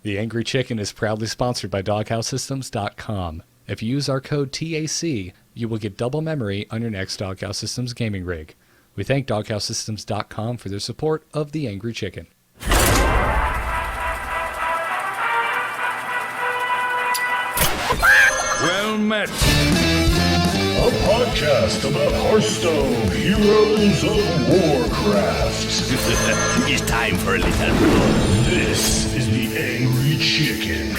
The Angry Chicken is proudly sponsored by DoghouseSystems.com. If you use our code TAC, you will get double memory on your next Doghouse Systems gaming rig. We thank DoghouseSystems.com for their support of The Angry Chicken. Well met. A podcast about Hearthstone, Heroes of Warcraft. It's time for a little blood. This is the Angry Chicken.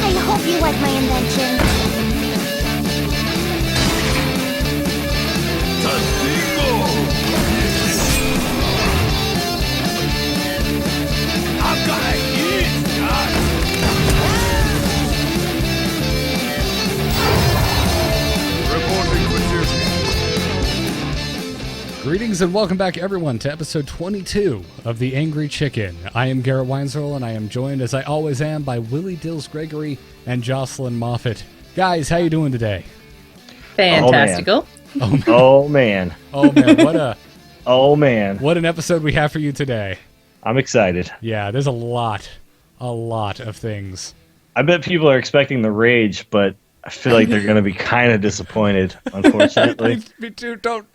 I hope you like my invention. I'm gonna eat that. Reporting for duty. Greetings and welcome back, everyone, to episode 22 of The Angry Chicken. I am Garrett Weinzerl, and I am joined, as I always am, by Willie Dills Gregory and Jocelyn Moffat. Guys, how you doing today? Fantastical. Oh man, what an episode we have for you today. I'm excited. Yeah, there's a lot of things. I bet people are expecting the rage, but I feel like they're going to be kind of disappointed, unfortunately. Me too. Don't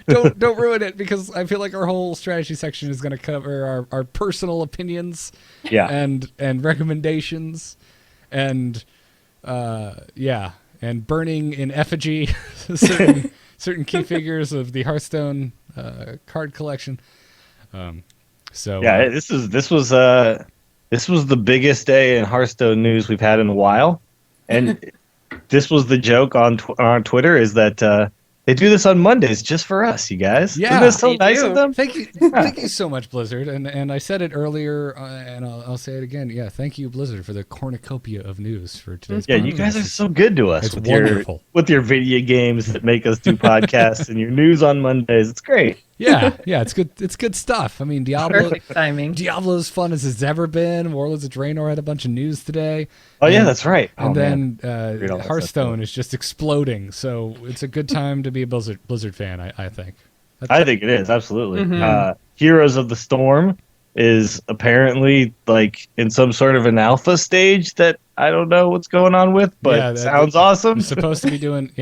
ruin it, because I feel like our whole strategy section is going to cover our personal opinions, and recommendations, and and burning in effigy certain key figures of the Hearthstone card collection. This was the biggest day in Hearthstone news we've had in a while, and this was the joke on Twitter, is that they do this on Mondays just for us, you guys. Yeah, isn't this so nice of them? Thank you so much, Blizzard. And I said it earlier, and I'll say it again. Yeah, thank you, Blizzard, for the cornucopia of news for today's podcast. You guys are so good to us. It's with wonderful. With your video games that make us do podcasts and your news on Mondays. It's great. Yeah, it's good. It's good stuff. I mean, Perfect timing. Diablo's fun as it's ever been. Warlords of Draenor had a bunch of news today. Oh, yeah, that's right. And then that Hearthstone stuff. is just exploding. So it's a good time to be a Blizzard fan, I think. I think it is, absolutely. Mm-hmm. Heroes of the Storm is apparently like in some sort of an alpha stage that I don't know what's going on with, but sounds awesome. It's supposed to be doing,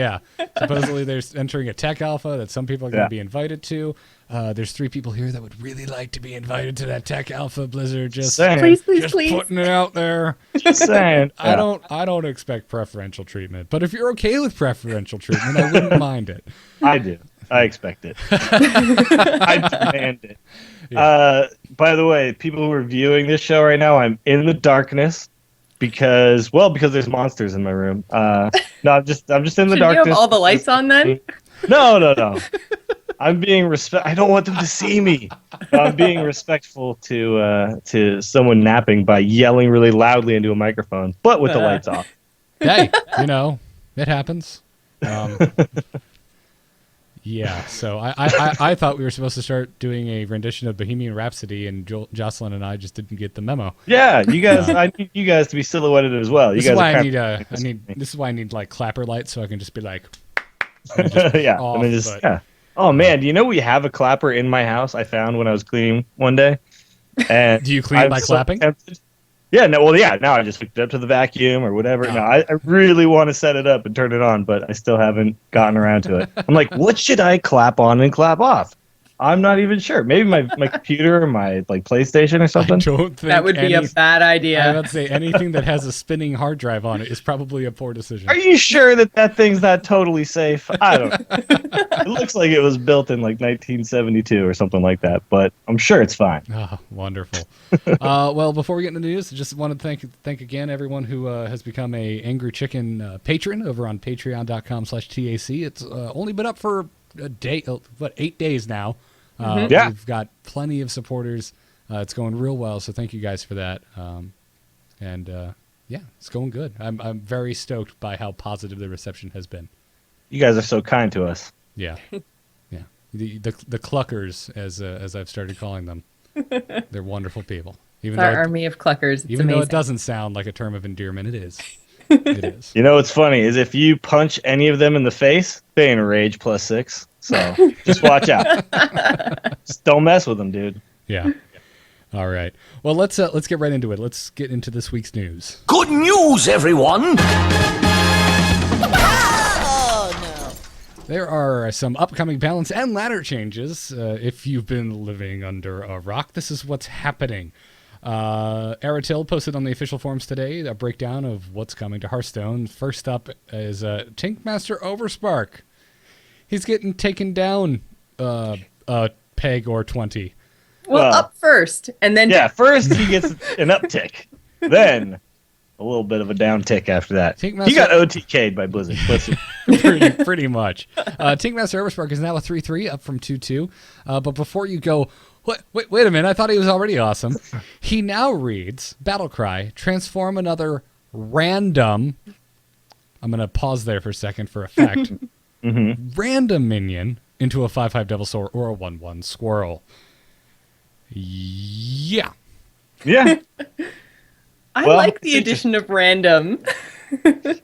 supposedly they're entering a tech alpha that some people are going to be invited to. There's 3 people here that would really like to be invited to that tech alpha, Blizzard. Just please. putting it out there. Just saying. I don't expect preferential treatment, but if you're okay with preferential treatment, I wouldn't mind it. I do. I expect it. I demand it. Yeah. By the way, people who are viewing this show right now, I'm in the darkness because there's monsters in my room. No, I'm just in the Should darkness. you have all the lights on then? No. I'm being I don't want them to see me. I'm being respectful to someone napping by yelling really loudly into a microphone, but with the lights off. Hey, it happens. So I thought we were supposed to start doing a rendition of Bohemian Rhapsody, and Jocelyn and I just didn't get the memo. Yeah, you guys. I need you guys to be silhouetted as well. This is why I need like clapper lights, so I can just be like, yeah. Oh man, do you know we have a clapper in my house? I found when I was cleaning one day. And do you clean by clapping? Tempted. Yeah, no. Well, yeah. Now I just hooked it up to the vacuum or whatever. No, I really want to set it up and turn it on, but I still haven't gotten around to it. I'm like, what should I clap on and clap off? I'm not even sure. Maybe my computer or my PlayStation or something. I don't think that would be a bad idea. I would say anything that has a spinning hard drive on it is probably a poor decision. Are you sure that thing's not totally safe? I don't know. It looks like it was built in like 1972 or something like that, but I'm sure it's fine. Oh, wonderful. Well, before we get into the news, I just want to thank again everyone who has become a Angry Chicken patron over on patreon.com/TAC. It's only been up for a day, 8 days now. We've got plenty of supporters. It's going real well, so thank you guys for that. It's going good. I'm very stoked by how positive the reception has been. You guys are so kind to us. Yeah. The cluckers, as I've started calling them, they're wonderful people. Even our army of cluckers. Even amazing. though it doesn't sound like a term of endearment, it is. It is. You know what's funny is if you punch any of them in the face, they ain't a rage +6. So just watch out. don't mess with them, dude. Yeah. All right. Well, let's get right into it. Let's get into this week's news. Good news, everyone! There are some upcoming balance and ladder changes. If you've been living under a rock, this is what's happening. Aratil posted on the official forums today a breakdown of what's coming to Hearthstone. First up is Tankmaster Overspark. He's getting taken down a peg or 20. Well, up first, and then Yeah, first he gets an uptick, then a little bit of a downtick after that. He got OTK'd by Blizzard. pretty much. Tankmaster Overspark is now a 3-3, up from 2-2. But before you go, wait a minute, I thought he was already awesome. He now reads, Battlecry, transform another random, I'm going to pause there for a second for effect, random minion into a 5/5 Devil Sword or a 1/1 Squirrel. Yeah. Yeah. I Well, like the addition of random.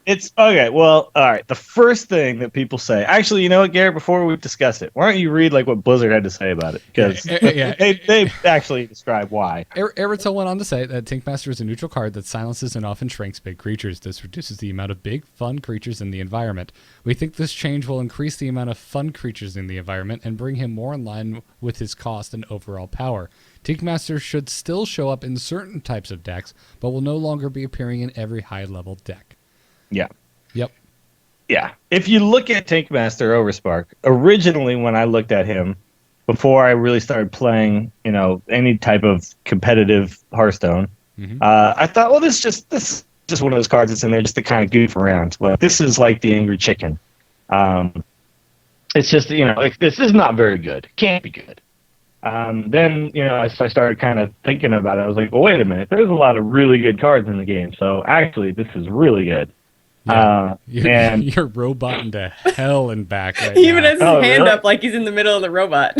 It's okay. Well, all right. The first thing that people say, actually, you know what, Garrett? Before we discuss it, why don't you read like what Blizzard had to say about it? Because they actually describe why. Eritzel went on to say that Tankmaster is a neutral card that silences and often shrinks big creatures. This reduces the amount of big, fun creatures in the environment. We think this change will increase the amount of fun creatures in the environment and bring him more in line with his cost and overall power. Tankmaster should still show up in certain types of decks, but will no longer be appearing in every high-level deck. Yeah. Yep. Yeah. If you look at Tankmaster Overspark, originally when I looked at him, before I really started playing, any type of competitive Hearthstone, I thought, well, this is just one of those cards that's in there just to kind of goof around. Well, this is like the Angry Chicken. It's just, this is not very good. Can't be good. Then, as I started kind of thinking about it, I was like, well, wait a minute. There's a lot of really good cards in the game. So actually, this is really good. Yeah. And You're roboting to hell and back right He even now. has his hand really? up like he's in the middle of the robot.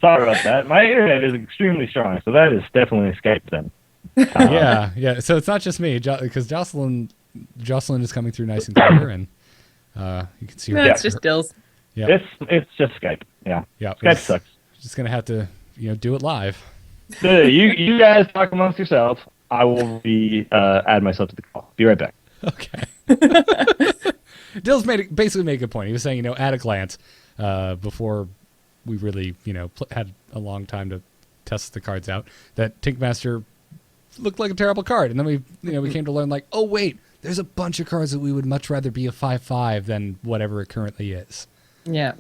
Sorry about that. My internet is extremely strong, so that is definitely Skype then. Yeah. So it's not just me, because Jocelyn is coming through nice and clear, and you can see her. No, it's just Dills. Yeah. It's just Skype. Yeah. Yeah. Skype sucks. Just gonna have to, do it live. So you guys talk amongst yourselves. I will add myself to the call. Be right back. Okay. Dill's basically made a good point. He was saying, at a glance, before we really, had a long time to test the cards out, that Tankmaster looked like a terrible card. And then we came to learn, like, oh, wait, there's a bunch of cards that we would much rather be a 5/5 than whatever it currently is. Yeah.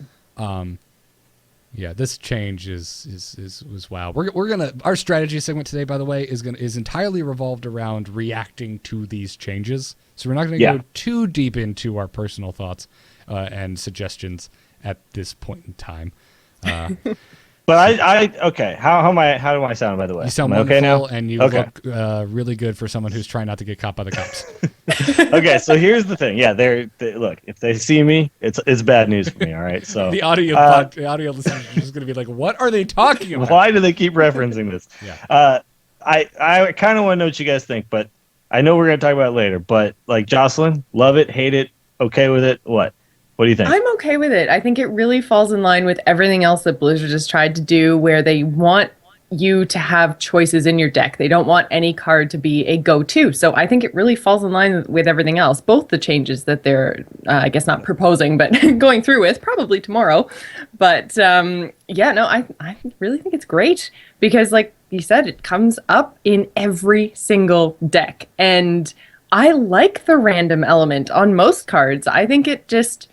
Yeah, this change was wow. We're gonna, our strategy segment today, by the way, is entirely revolved around reacting to these changes. So we're not gonna go too deep into our personal thoughts and suggestions at this point in time. But okay. How do I sound, by the way? You sound Am I wonderful, okay now? and you look really good for someone who's trying not to get caught by the cops. Okay, so here's the thing. Yeah, they look. If they see me, it's bad news for me. All right. So the audio listeners are just gonna be like, "What are they talking about?" why do they keep referencing this? Yeah. I kind of want to know what you guys think, but I know we're gonna talk about it later. But like Jocelyn, love it, hate it, okay with it. What do you think? I'm okay with it. I think it really falls in line with everything else that Blizzard has tried to do, where they want you to have choices in your deck. They don't want any card to be a go-to. So I think it really falls in line with everything else. Both the changes that they're, I guess not proposing, but going through with probably tomorrow. But I really think it's great because, like you said, it comes up in every single deck. And I like the random element on most cards. I think it just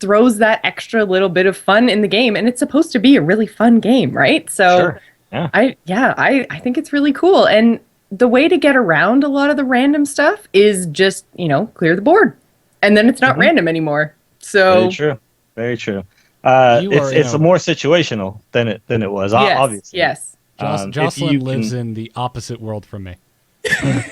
throws that extra little bit of fun in the game, and it's supposed to be a really fun game, right? So Sure. Yeah. I think it's really cool. And the way to get around a lot of the random stuff is just, clear the board. And then it's not random anymore. So Very true. Very true. It's more situational than it was, yes, obviously. yes. Jocelyn lives in the opposite world from me.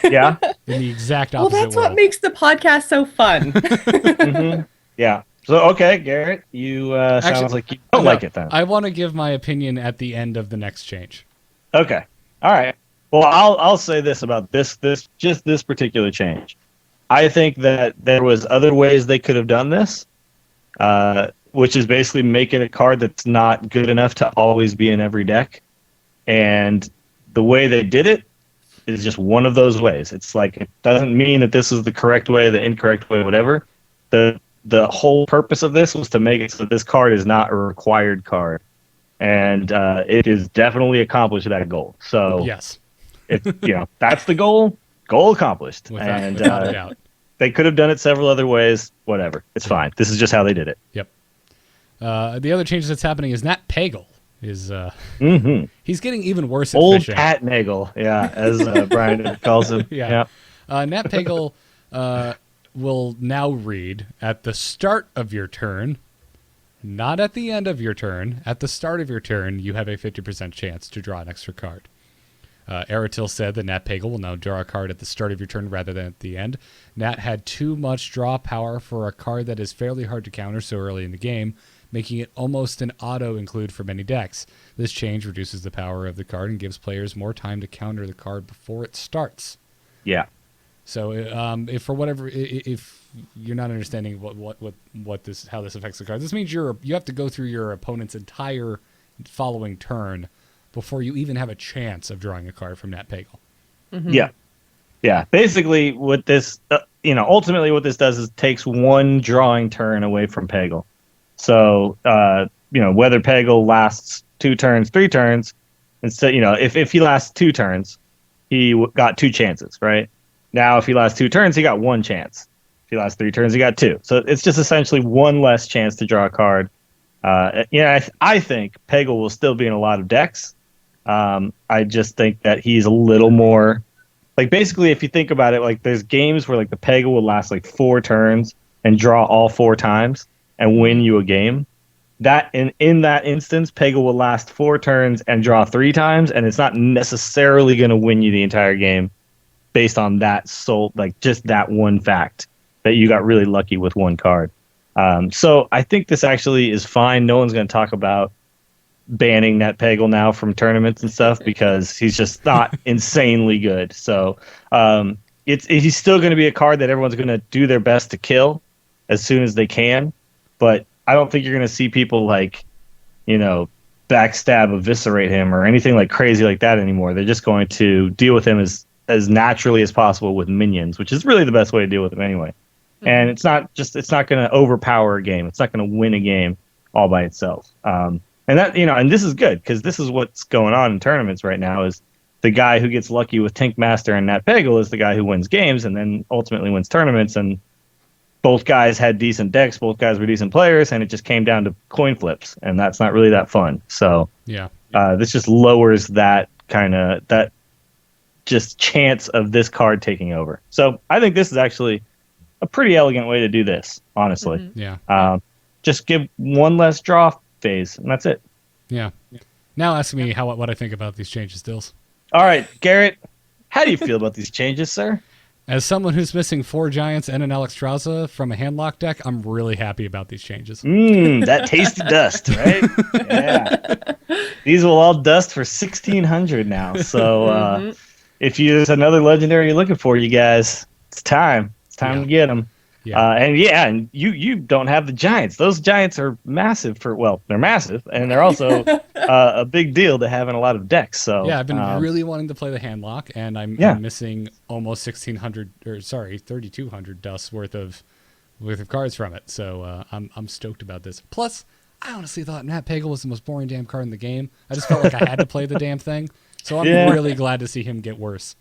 Yeah. In the exact Well, opposite that's world. what makes the podcast so fun. Yeah. So okay, Garrett, you sounds like you don't like it then. I want to give my opinion at the end of the next change. Okay. All right. Well, I'll say this about this particular change. I think that there was other ways they could have done this. which is basically making a card that's not good enough to always be in every deck. And the way they did it is just one of those ways. It's like, it doesn't mean that this is the correct way, the incorrect way, whatever. The whole purpose of this was to make it so that this card is not a required card. And it has definitely accomplished that goal. So Yes. That's the goal. Goal accomplished. Without a doubt. They could have done it several other ways. Whatever. It's fine. This is just how they did it. Yep. The other changes that's happening is Nat Pagel is he's getting even worse at Old fishing. Pat Nagel, as Brian calls him. Yeah. Nat Pagel will now read at the start of your turn, not at the end of your turn. At the start of your turn, you have a 50% chance to draw an extra card. Aratil said that Nat Pagel will now draw a card at the start of your turn rather than at the end. Nat had too much draw power for a card that is fairly hard to counter so early in the game, making it almost an auto include for many decks. This change reduces the power of the card and gives players more time to counter the card before it starts. Yeah. So, if for whatever, if you're not understanding how this affects the card, this means you have to go through your opponent's entire following turn before you even have a chance of drawing a card from Nat Pagel. Mm-hmm. Yeah. Basically, what this, ultimately what this does is takes one drawing turn away from Pagel. So, whether Pagel lasts 2 turns, 3 turns, instead, if he lasts 2 turns, he got 2 chances, right? Now, if he lasts 2 turns, he got 1 chance. If he lasts 3 turns, he got 2. So it's just essentially one less chance to draw a card. I think Pagel will still be in a lot of decks. I just think that he's a little more, like, basically, if you think about it, like, there's games where, like, the Pagel will last like 4 turns and draw all 4 times and win you a game. That in that instance, Pagel will last 4 turns and draw 3 times, and it's not necessarily going to win you the entire game based on that just that one fact that you got really lucky with one card. So I think this actually is fine. No one's going to talk about banning Nat Pagel now from tournaments and stuff because he's just not insanely good. So he's still going to be a card that everyone's going to do their best to kill as soon as they can. But I don't think you're going to see people backstab, eviscerate him or anything like crazy like that anymore. They're just going to deal with him as naturally as possible with minions, which is really the best way to deal with him anyway. Mm-hmm. And it's not going to overpower a game. It's not going to win a game all by itself. And this is good because this is what's going on in tournaments right now is the guy who gets lucky with Tank Master and Nat Pagel is the guy who wins games and then ultimately wins tournaments. And both guys had decent decks. Both guys were decent players, and it just came down to coin flips, and that's not really that fun. So this just lowers that just chance of this card taking over. So I think this is actually a pretty elegant way to do this, honestly. Mm-hmm. Yeah. Just give one less draw phase, and that's it. Yeah. Now ask me what I think about these changes, Dills. All right, Garrett, how do you feel about these changes, sir? As someone who's missing 4 Giants and an Alexstrasza from a handlock deck, I'm really happy about these changes. That tasty dust, right? Yeah. These will all dust for 1,600 now. So if there's another legendary you're looking for, you guys, it's time. It's time to get them. Yeah. And you don't have the Giants. Those Giants are massive they're massive, and they're also a big deal to have in a lot of decks. So yeah, I've been really wanting to play the handlock, and I'm missing almost 3,200 dust worth of cards from it. So I'm stoked about this. Plus, I honestly thought Nat Pagel was the most boring damn card in the game. I just felt like I had to play the damn thing. So I'm really glad to see him get worse.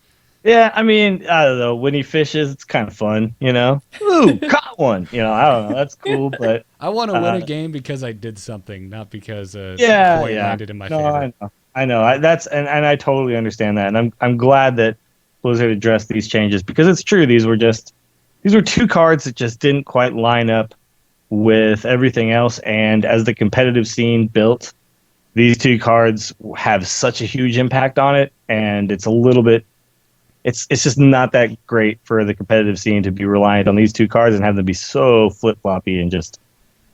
Yeah, I mean, I don't know. When he fishes, it's kind of fun, Ooh, caught one. I don't know. That's cool, but I want to win a game because I did something, not because a coin landed in my favor. I know. And I totally understand that, and I'm glad that Blizzard addressed these changes because it's true. These were 2 cards that just didn't quite line up with everything else, and as the competitive scene built, these 2 cards have such a huge impact on it, and it's a little bit. It's just not that great for the competitive scene to be reliant on these 2 cards and have them be so flip-floppy and just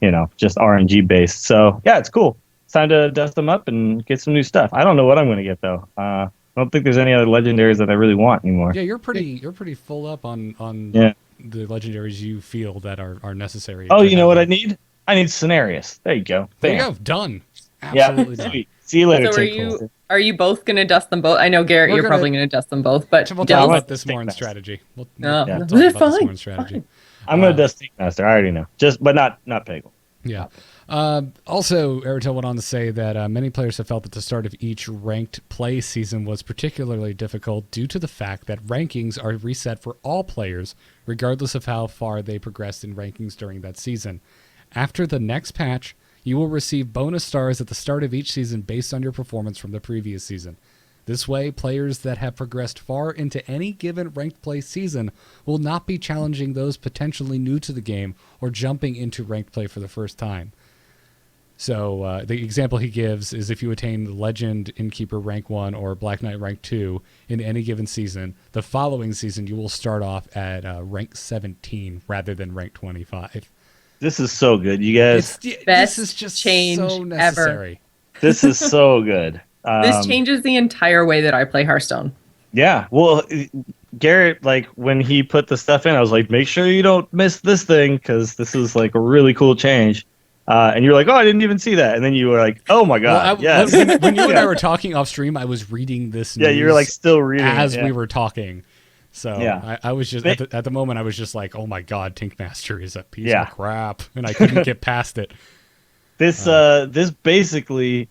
RNG based. So yeah, it's cool. It's time to dust them up and get some new stuff. I don't know what I'm going to get though. I don't think there's any other legendaries that I really want anymore. Yeah, you're pretty full up on the legendaries you feel that are necessary. Oh, you know what I need? I need Cenarius. There you go. There you Bam. go. Done. Yeah, Absolutely done. sweet. See you later, So Tinkle. are you both gonna dust them both? I know Garrett, We're you're gonna- probably gonna dust them both, but We'll talk Dills- about this more in Stinkmaster. strategy. We'll No, Yeah. talk about this fine, more in strategy. fine. I'm gonna dust Tinkmaster. I already know. But not Peggle. Yeah. Also, Airtel went on to say that many players have felt that the start of each ranked play season was particularly difficult due to the fact that rankings are reset for all players, regardless of how far they progressed in rankings during that season. After the next patch, you will receive bonus stars at the start of each season based on your performance from the previous season. This way, players that have progressed far into any given ranked play season will not be challenging those potentially new to the game or jumping into ranked play for the first time. So the example he gives is if you attain the Legend Innkeeper rank 1 or Black Knight rank 2 in any given season, the following season you will start off at rank 17 rather than rank 25. This is so good, you guys. This Best is just change so ever. necessary. This is so good. This changes the entire way that I play Hearthstone. Yeah. Well, Garrett, like when he put the stuff in, I was like, make sure you don't miss this thing because this is like a really cool change. And you're like, oh, I didn't even see that. And then you were like, oh my god, yes. When you and I were talking off stream, I was reading this news Yeah, you were like still reading as it, we were talking. So Yeah. I was just at the moment I was just like, oh my god, Tinkmaster is a piece Yeah. of crap, and I couldn't get past it. This basically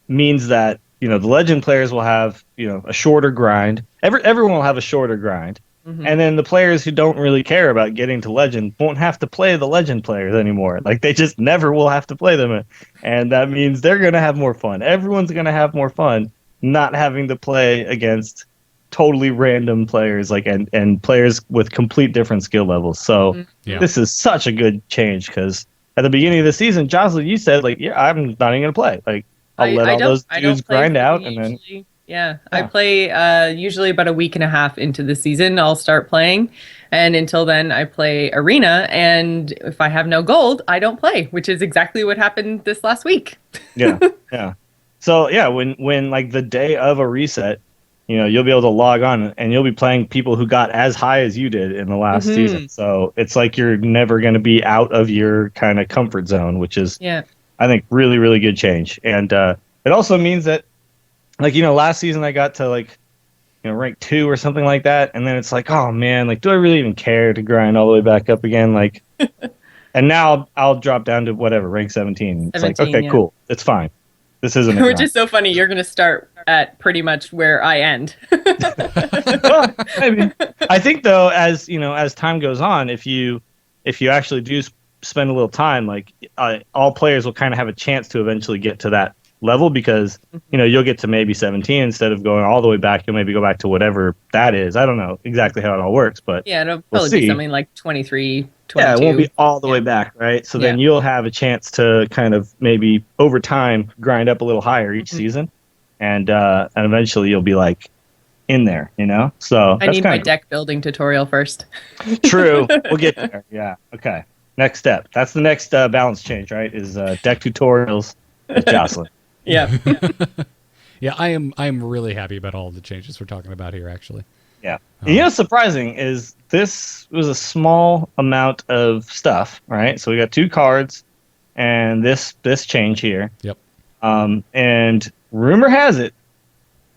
means that the legend players will have a shorter grind. Everyone will have a shorter grind, and then the players who don't really care about getting to legend won't have to play the legend players anymore. Like they just never will have to play them, and that means they're gonna have more fun. Everyone's gonna have more fun not having to play against totally random players and players with complete different skill levels. So Yeah. this is such a good change because at the beginning of the season, Jocelyn, you said like, yeah, I'm not even gonna play. Like I'll let all those dudes grind out and then I play usually about a week and a half into the season. I'll start playing, and until then, I play arena. And if I have no gold, I don't play, which is exactly what happened this last week. yeah. So yeah, when like the day of a reset, you'll be able to log on and you'll be playing people who got as high as you did in the last season. So it's like you're never going to be out of your kind of comfort zone, which is, I think, really, really good change. And it also means that, like, last season I got to like, rank 2 or something like that. And then it's like, oh man, like, do I really even care to grind all the way back up again? Like, and now I'll drop down to whatever, rank 17. It's like, okay, cool. It's fine. This isn't a Which grind. is so funny. You're going to start at pretty much where I end. Well, maybe. I think though, as time goes on, if you actually do spend a little time, like all players will kind of have a chance to eventually get to that level because you'll get to maybe 17 instead of going all the way back. You'll maybe go back to whatever that is. I don't know exactly how it all works, but Yeah, it'll we'll probably be see. something like 23, 22. Yeah, it won't be all the way back, right? So then you'll have a chance to kind of maybe over time grind up a little higher each season, and eventually you'll be like in there, So I that's need my kinda deck building tutorial first. True. We'll get there. Yeah. Okay. Next step. That's the next balance change, right? Is deck tutorials with Jocelyn. Yeah. Yeah, I am really happy about all of the changes we're talking about here. Actually, Yeah. And surprising is this was a small amount of stuff, right? So we got 2 cards and this change here. Yep. And rumor has it.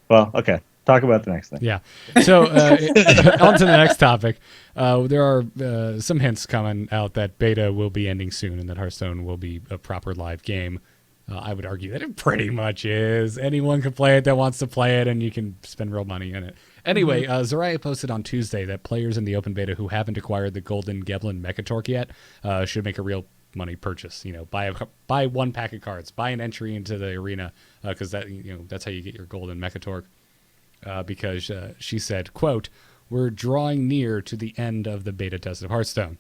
Well, okay. Talk about the next thing. Yeah. So on to the next topic. There are some hints coming out that beta will be ending soon and that Hearthstone will be a proper live game. I would argue that it pretty much is. Anyone can play it that wants to play it, and you can spend real money in it. Anyway, Zariah posted on Tuesday that players in the open beta who haven't acquired the Golden Geblin Mechatork yet should make a real money purchase. Buy 1 pack of cards, buy an entry into the arena, because that's how you get your Golden Mechatork. Because she said, quote, "We're drawing near to the end of the beta test of Hearthstone."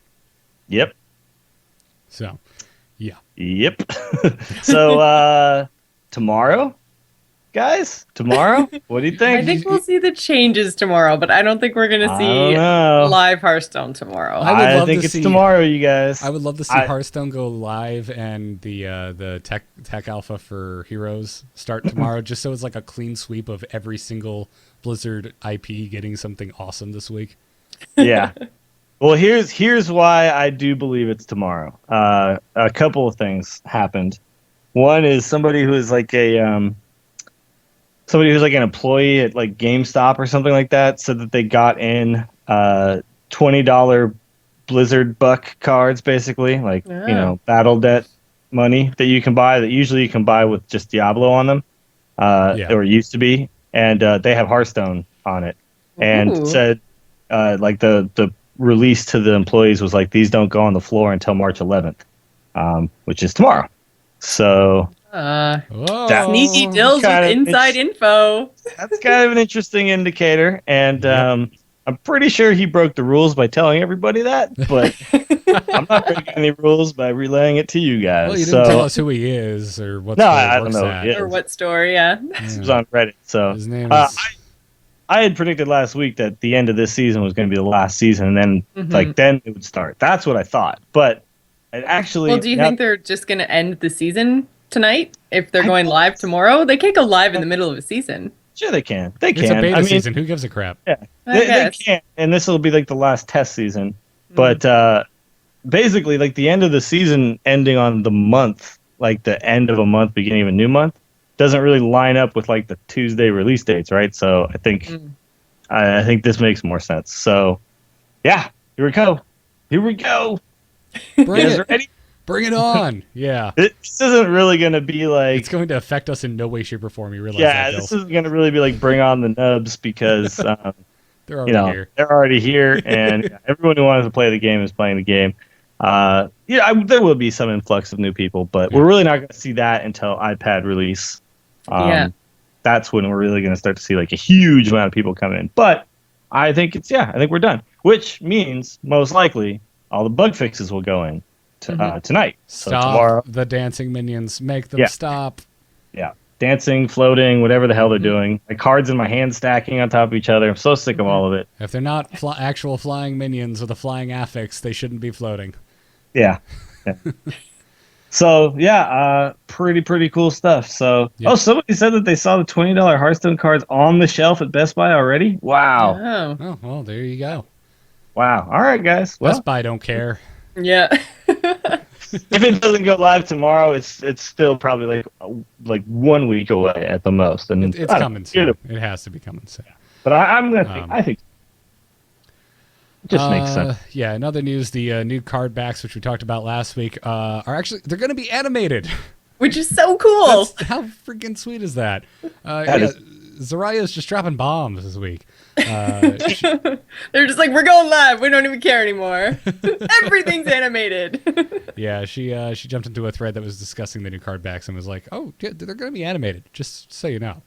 Yep. So, yeah. Yep. So tomorrow, guys? Tomorrow? What do you think? I think we'll see the changes tomorrow, but I don't think we're going to I see don't know. live Hearthstone tomorrow. I think it's tomorrow, you guys. I would love to see Hearthstone go live and the tech alpha for Heroes start tomorrow, just so it's like a clean sweep of every single Blizzard IP getting something awesome this week. Yeah. Well, here's why I do believe it's tomorrow. A couple of things happened. One is somebody who's like an employee at like GameStop or something like that said that they got in $20 Blizzard buck cards, basically like battle debt money that you can buy, that usually you can buy with just Diablo on them, or used to be, and they have Hearthstone on it, and said like the release to the employees was like, these don't go on the floor until March 11th, which is tomorrow. So sneaky deals with inside info. That's kind of an interesting indicator, and I'm pretty sure he broke the rules by telling everybody that, but I'm not breaking any rules by relaying it to you guys. Well, you didn't tell us who he is or what store I he works don't know at. Or what store, yeah. This was on Reddit, so his name is... I had predicted last week that the end of this season was going to be the last season, and then then it would start. That's what I thought, but it actually... Well, do you think they're just going to end the season tonight if they're going live tomorrow? They can't go live in the middle of a season. Sure they can. They can. It's a beta season. Who gives a crap? Yeah, they can. And this will be like the last test season. But basically, like the end of the season ending on the month, like the end of a month, beginning of a new month, doesn't really line up with like the Tuesday release dates, right? So I think I think this makes more sense. So yeah, here we go. Here we go. Bring it. Ready? Bring it on. Yeah. This isn't really going to be like... It's going to affect us in no way, shape, or form. You realize yeah, that, Bill? this isn't going to really be like bring on the nubs because they're already here. They're already here, and everyone who wanted to play the game is playing the game. There will be some influx of new people, but we're really not going to see that until iPad release. That's when we're really going to start to see like a huge amount of people coming in. But I think I think we're done, which means most likely all the bug fixes will go in tonight. Stop so tomorrow, the dancing minions. Make them stop. Yeah. Dancing, floating, whatever the hell they're doing. My cards in my hand stacking on top of each other. I'm so sick of all of it. If they're not actual flying minions with a flying affix, they shouldn't be floating. Yeah. So, pretty cool stuff. So, somebody said that they saw the $20 Hearthstone cards on the shelf at Best Buy already? Wow. Oh, well, there you go. Wow. All right, guys. Well, Best Buy don't care. Yeah. If it doesn't go live tomorrow, it's still probably like 1 week away at the most, and it's coming soon. It has to be coming soon. But I'm gonna think. I think it just makes sense. Yeah. In other news, the new card backs, which we talked about last week, they're going to be animated, which is so cool. How freaking sweet is that? Zaraya's just dropping bombs this week. They're just like, we're going live. We don't even care anymore. Everything's animated. Yeah, she jumped into a thread that was discussing the new card backs and was like, "Oh, yeah, they're going to be animated. Just so you know."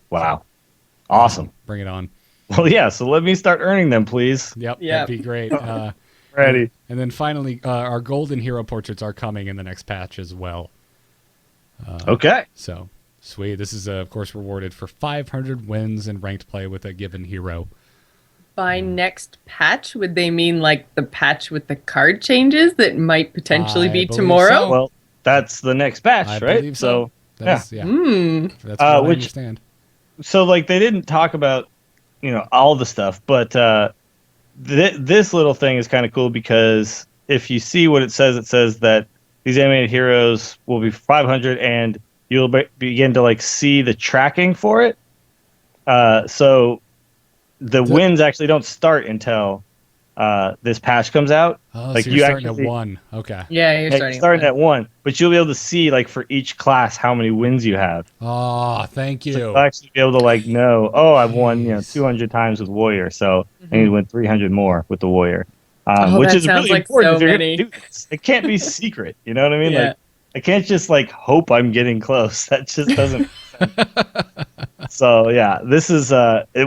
Wow, awesome! Bring it on. Well, yeah. So let me start earning them, please. Yep. That'd be great. Ready. And then finally, our golden hero portraits are coming in the next patch as well. Okay. So. Sweet. This is, of course, rewarded for 500 wins in ranked play with a given hero. By next patch, would they mean like the patch with the card changes that might potentially be tomorrow? So. Well, that's the next patch, I right? Believe so. That's what I understand. So, like, they didn't talk about, all the stuff, but this little thing is kind of cool because if you see what it says that these animated heroes will be 500 and you'll begin to see the tracking for it. So the wins actually don't start until this patch comes out. Oh, so you're starting at 1. Okay. Yeah, you're starting at 1, but you'll be able to see for each class how many wins you have. Oh, thank you. So you'll actually be able to know, I've won 200 times with Warrior, so I need to win 300 more with the Warrior. Which is really important. So many. It can't be secret. You know what I mean? Yeah. I can't just hope I'm getting close. That just doesn't make sense. So yeah, this is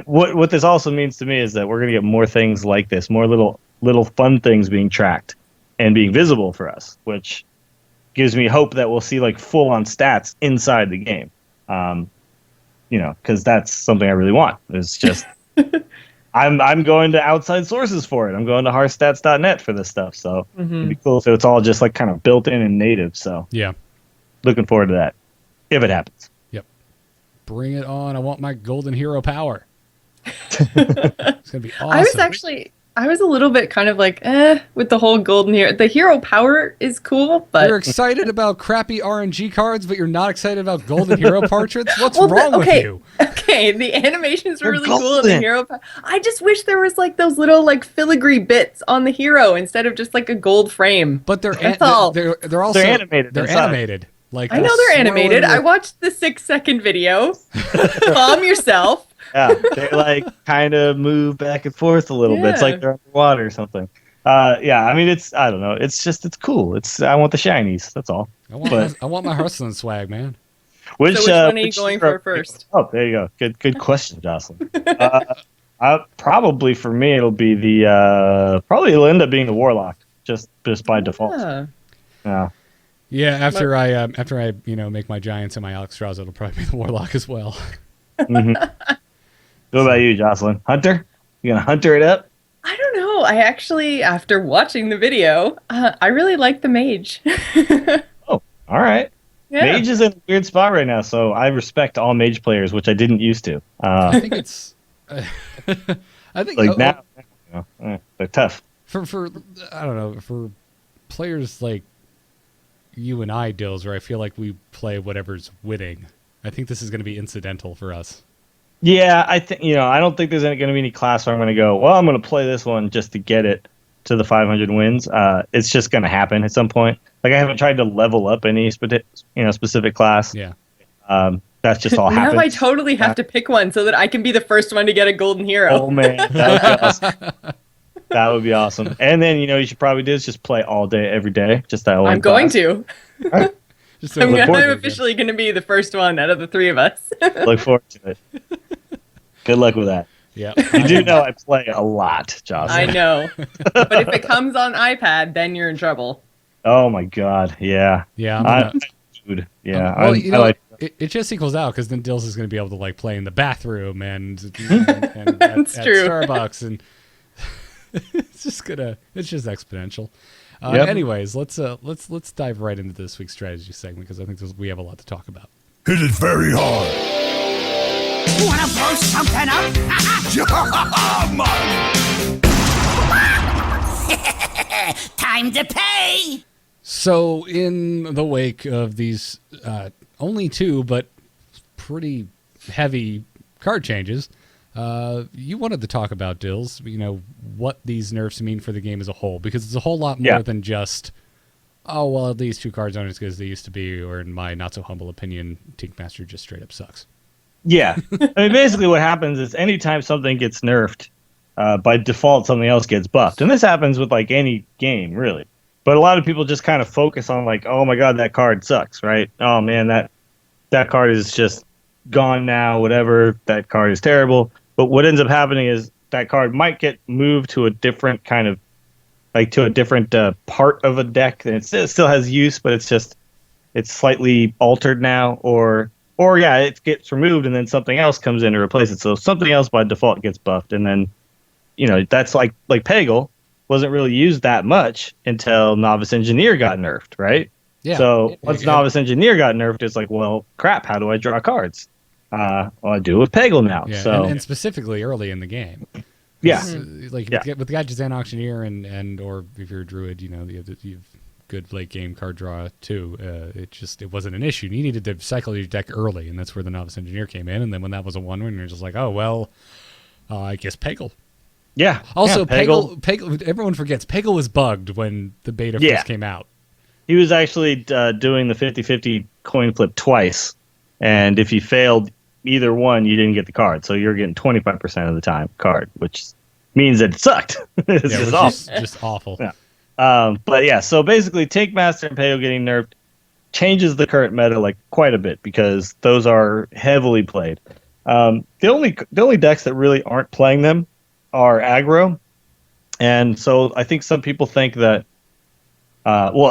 what this also means to me is that we're gonna get more things like this, more little fun things being tracked and being visible for us, which gives me hope that we'll see full on stats inside the game. Because that's something I really want. It's just I'm going to outside sources for it. I'm going to hearthstats.net for this stuff. So it'd be cool if it's all just kind of built in and native. So yeah, looking forward to that if it happens. Yep, bring it on. I want my golden hero power. It's gonna be awesome. I was actually I was a little bit kind of like, with the whole golden hero. The hero power is cool, but You're excited about crappy RNG cards, but you're not excited about golden hero portraits? What's Well, wrong with okay, you? okay, the animations were They're really cool in the golden. hero. I just wish there was like those little like filigree bits on the hero instead of just like a gold frame. But That's all. they're also They're animated They're inside. animated. Like I know they're animated. I watched the 6-second video. Calm yourself. Yeah, they like kind of move back and forth a little bit. It's Yeah. like they're underwater or something. Yeah, I mean, I don't know. It's cool. I want the shinies. That's all. I want my Hearthstone swag, man. Which, So which one are you which going hero- for first? Oh, there you go. Good question, Jocelyn. Probably for me, it'll be probably it'll end up being the Warlock, just by default. Yeah. Yeah, after I make my giants and my Alexstrasza, it'll probably be the Warlock as well. What about you, Jocelyn? Hunter? You gonna hunter it up? I don't know. I actually, after watching the video, I really like the mage. Oh, all right. Yeah. Mage is in a weird spot right now, so I respect all mage players, which I didn't used to. I think it's. I think Like now, they're tough. for I don't know, for players like you and I, Dills, where I feel like we play whatever's winning. I think this is going to be incidental for us. Yeah, I think I don't think there's going to be any class where I'm going to go, well, I'm going to play this one just to get it to the 500 wins. It's just going to happen at some point. Like I haven't tried to level up any specific class. Yeah. That's just all Now happens. I totally have to pick one so that I can be the first one to get a golden hero. Oh man, that would be awesome. That would be awesome. And then you should probably do is just play all day, every day. Just that one. I'm going class. to. Just look forward to I'm it. officially going to be the first one out of the three of us. Look forward to it. Good luck with that. Yeah. You do know I play a lot, Jocelyn. I know. But if it comes on iPad, then you're in trouble. Oh my god, yeah. Yeah. Dude, yeah. Well, I like. it just equals out because then Dills is going to be able to like play in the bathroom and That's at true. Starbucks, and it's just exponential. Yep. Anyways, let's dive right into this week's strategy segment because I think we have a lot to talk about. Hit it very hard. Wanna blow something up? Time to pay! So, in the wake of these only two but pretty heavy card changes, you wanted to talk about, Dills, what these nerfs mean for the game as a whole, because it's a whole lot more than just, oh, well, these two cards aren't as good as they used to be, or in my not-so-humble opinion, Tinkmaster just straight up sucks. Yeah. I mean, basically what happens is anytime something gets nerfed, by default something else gets buffed. And this happens with like any game, really. But a lot of people just kind of focus on like, oh my god, that card sucks, right? Oh man, that card is just gone now, whatever. That card is terrible. But what ends up happening is that card might get moved to a different kind of, like to a different part of a deck. And it still has use, but it's slightly altered now, or yeah, it gets removed and then something else comes in to replace it. So something else by default gets buffed, and then that's like Peggle wasn't really used that much until Novice Engineer got nerfed, right? Yeah. So once Novice Engineer got nerfed, it's like, well, crap, how do I draw cards? Well, I do it with Peggle now. Yeah, So and specifically early in the game. yeah, Like with the Gadgetzan Auctioneer and or if you're a Druid, you have good late game card draw too. It wasn't an issue. You needed to cycle your deck early, and that's where the Novice Engineer came in. And then when that was a 1-win, you're just like, oh well, I guess Peggle. yeah. Also, yeah, Peggle. Everyone forgets Peggle was bugged when the beta first came out. He was actually doing the 50-50 coin flip twice, and if you failed either one, you didn't get the card. So you're getting 25% of the time card, which means that it sucked. It's just awful. Just awful. Yeah. But yeah, so basically, Tankmaster and Peo getting nerfed changes the current meta like quite a bit because those are heavily played. The only decks that really aren't playing them are aggro, and so I think some people think that,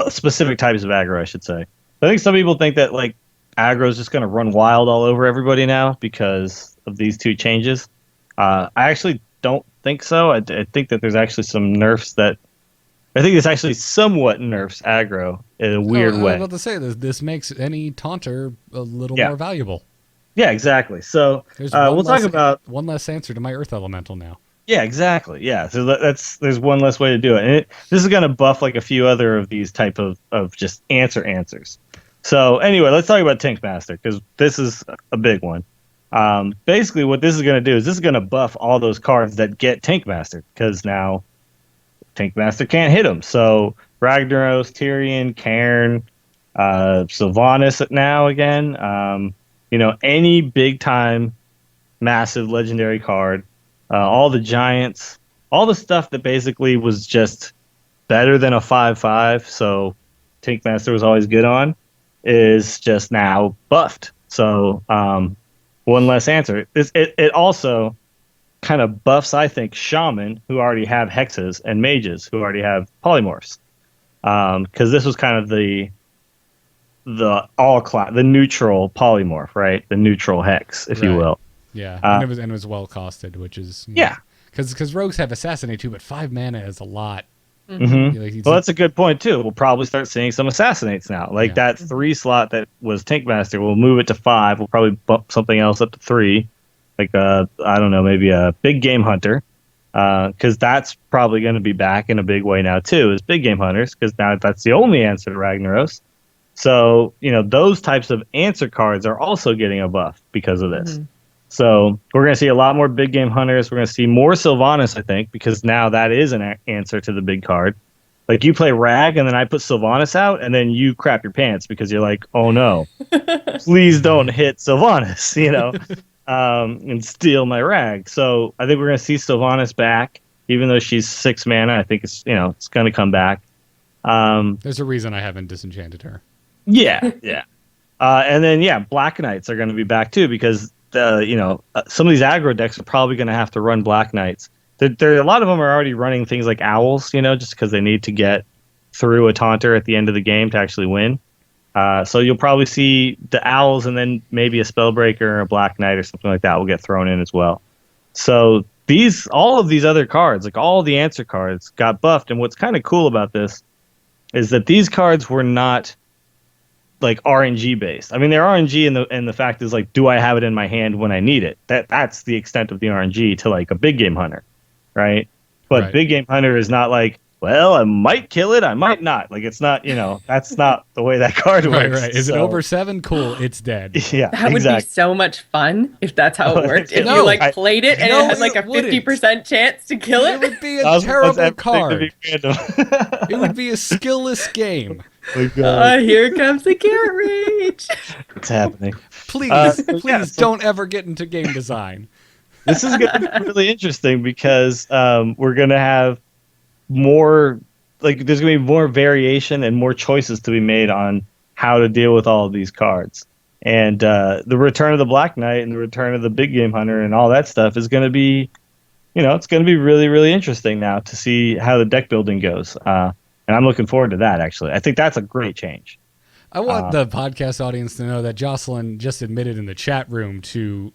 specific types of aggro, I should say. I think some people think that like aggro is just going to run wild all over everybody now because of these two changes. I actually don't think so. I think that there's actually some nerfs that. I think this actually somewhat nerfs aggro in a weird way. I was about to say this makes any taunter a little more valuable. Yeah, exactly. So There's we'll talk about one less answer to my Earth Elemental now. Yeah, exactly. Yeah, so there's one less way to do it, and this is going to buff like a few other of these type of just answers. So anyway, let's talk about Tankmaster because this is a big one. Basically, what this is going to do is this is going to buff all those cards that get Tankmaster because now Tankmaster can't hit them. So Ragnaros, Tyrion, Cairn, Sylvanas now again. Any big time, massive legendary card, all the giants, all the stuff that basically was just better than a 5/5. So Tankmaster was always good on, is just now buffed. So one less answer. It also kind of buffs, I think, Shaman, who already have hexes, and mages, who already have polymorphs. Because this was kind of the the neutral polymorph, right? The neutral hex, if you will. Yeah, and it was well costed, which is yeah. Because rogues have assassinate too, but 5 mana is a lot. Mm-hmm. Well, that's a good point too. We'll probably start seeing some assassinates now. Like that 3 slot that was Tankmaster, we'll move it to 5. We'll probably bump something else up to 3. Like I don't know, maybe a big game hunter, because that's probably going to be back in a big way now too. Is big game hunters, because now that's the only answer to Ragnaros. So those types of answer cards are also getting a buff because of this. Mm-hmm. So we're going to see a lot more big game hunters. We're going to see more Sylvanas, I think, because now that is an answer to the big card. Like you play Rag, and then I put Sylvanas out, and then you crap your pants because you're like, oh no, please don't hit Sylvanas, and steal my Rag. So I think we're going to see Sylvanas back, even though she's 6 mana. I think it's going to come back. There's a reason I haven't disenchanted her. Yeah, yeah. And then Black Knights are going to be back too because some of these aggro decks are probably going to have to run Black Knights. There a lot of them are already running things like Owls, just because they need to get through a Taunter at the end of the game to actually win. So you'll probably see the Owls and then maybe a Spellbreaker or a Black Knight or something like that will get thrown in as well. So all of these other cards, like all the answer cards, got buffed. And what's kind of cool about this is that these cards were not like RNG based. I mean, they're RNG, and the fact is, like, do I have it in my hand when I need it? That's the extent of the RNG to like a big game hunter, right? But big game hunter is not like, well, I might kill it, I might not. Like, it's not, that's not the way that card works. Right. Is it over 7? Cool, it's dead. Yeah, that would be so much fun if that's how it worked. If you played it and it had like a 50% chance to kill it. It would be a terrible card. It would be a skillless game. Here comes the carrot rage. It's happening. Please don't ever get into game design. This is going to be really interesting because we're going to have more, like, there's going to be more variation and more choices to be made on how to deal with all of these cards. And the return of the Black Knight and the return of the big game hunter and all that stuff is going to be, it's going to be really, really interesting now to see how the deck building goes. And I'm looking forward to that, actually. I think that's a great change. I want the podcast audience to know that Jocelyn just admitted in the chat room to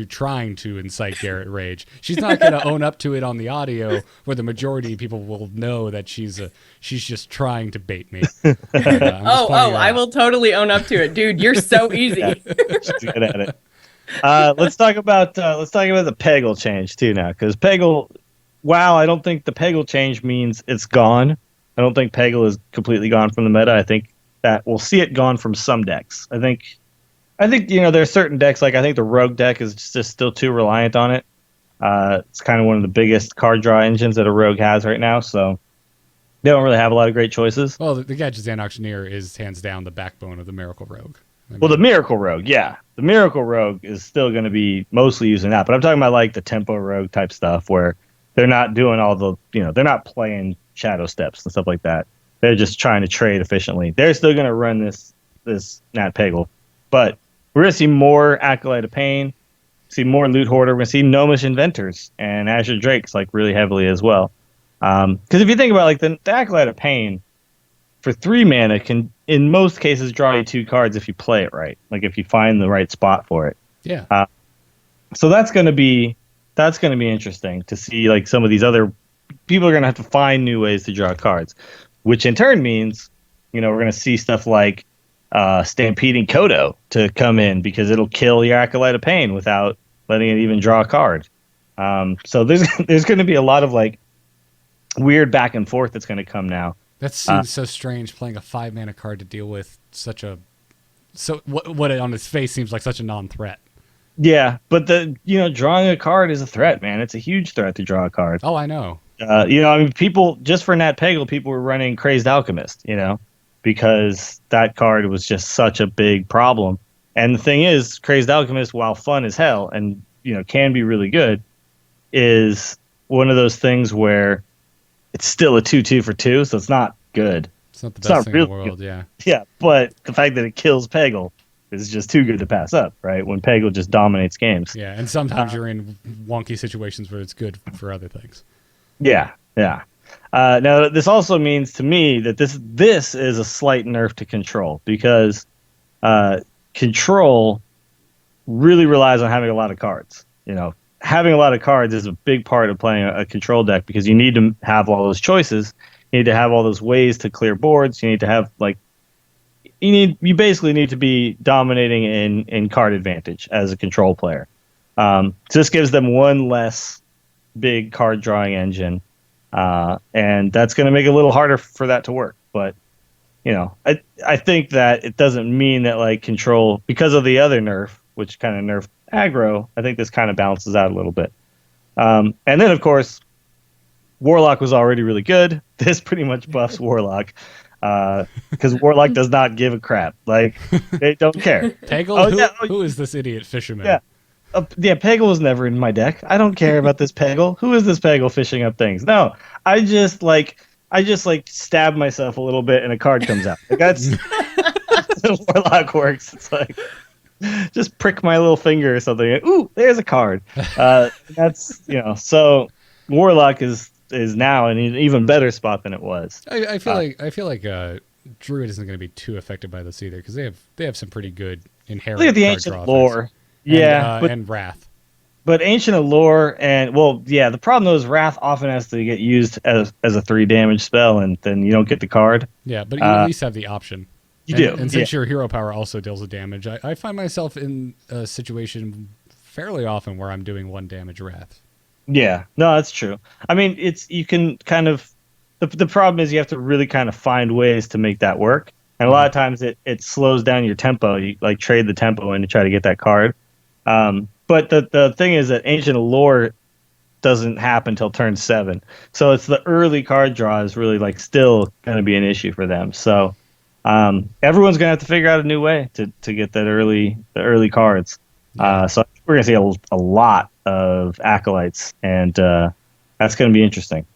trying to incite Garrett rage. She's not going to own up to it on the audio, where the majority of people will know that she's just trying to bait me. I will totally own up to it, dude. You're so easy. She's good at it. Let's talk about the Peggle change too now, because Peggle. Wow, I don't think the Peggle change means it's gone. I don't think Peggle is completely gone from the meta. I think that we'll see it gone from some decks. I think there are certain decks, like I think the Rogue deck is just still too reliant on it. It's kind of one of the biggest card draw engines that a Rogue has right now, so they don't really have a lot of great choices. Well, the Gadgetzan Auctioneer is hands down the backbone of the Miracle Rogue. Well, the Miracle Rogue, yeah. The Miracle Rogue is still going to be mostly using that, but I'm talking about like the Tempo Rogue type stuff where they're not doing all the, they're not playing Shadow Steps and stuff like that. They're just trying to trade efficiently. They're still going to run this Nat Peggle. But we're going to see more Acolyte of Pain, see more Loot Hoarder. We're going to see Gnomish Inventors and Azure Drakes like really heavily as well. Because if you think about like the Acolyte of Pain, for 3 mana can in most cases draw you 2 cards if you play it right. Like if you find the right spot for it. Yeah. So that's going to be interesting to see. Like some of these other people are going to have to find new ways to draw cards, which in turn means, we're going to see stuff like Stampeding Kodo to come in because it'll kill your Acolyte of Pain without letting it even draw a card. So there's going to be a lot of like weird back and forth that's going to come now. That seems so strange, playing a 5-mana card to deal with what on its face seems like such a non-threat. Yeah, but drawing a card is a threat, man. It's a huge threat to draw a card. Oh, I know. I mean, people just for Nat Peggle, people were running Crazed Alchemist, because that card was just such a big problem. And the thing is, Crazed Alchemist, while fun as hell and can be really good, is one of those things where it's still a 2/2 for 2, so it's not good. It's not the best thing in the world, good. yeah. Yeah, but the fact that it kills Peggle is just too good to pass up, right? When Peggle just dominates games. Yeah, and sometimes you're in wonky situations where it's good for other things. Yeah. Now, this also means to me that this is a slight nerf to Control, because Control really relies on having a lot of cards. Having a lot of cards is a big part of playing a Control deck, because you need to have all those choices. You need to have all those ways to clear boards. You need to have you basically need to be dominating in card advantage as a Control player. So this gives them one less big card drawing engine, and that's going to make it a little harder for that to work. But I think that it doesn't mean that like Control, because of the other nerf, which kind of nerfed aggro, I think this kind of balances out a little bit. And then of course, Warlock was already really good. This pretty much buffs Warlock, because Warlock does not give a crap. Like, they don't care. Peggle? Who is this idiot fisherman? Yeah. Peggle was never in my deck. I don't care about this Peggle. Who is this Peggle fishing up things? No, I just stab myself a little bit and a card comes out. Like, that's the Warlock works. It's like, just prick my little finger or something. Ooh, there's a card. That's so Warlock is now in an even better spot than it was. I feel like Druid isn't going to be too affected by this either, because they have some pretty good inherent. Look at the card ancient draw lore. And, and Wrath. But Ancient Allure the problem though is Wrath often has to get used as a 3 damage spell, and then you don't get the card. Yeah, but you at least have the option. You do. And since your hero power also deals with damage, I find myself in a situation fairly often where I'm doing 1 damage Wrath. Yeah, no, that's true. I mean, you can kind of the problem is you have to really kind of find ways to make that work, and a lot of times it slows down your tempo. You like trade the tempo in to try to get that card. But the thing is that Ancient Allure doesn't happen until turn 7, so it's the early card draw is really like still going to be an issue for them. So everyone's going to have to figure out a new way to get the early cards. So we're going to see a lot of acolytes, and that's going to be interesting.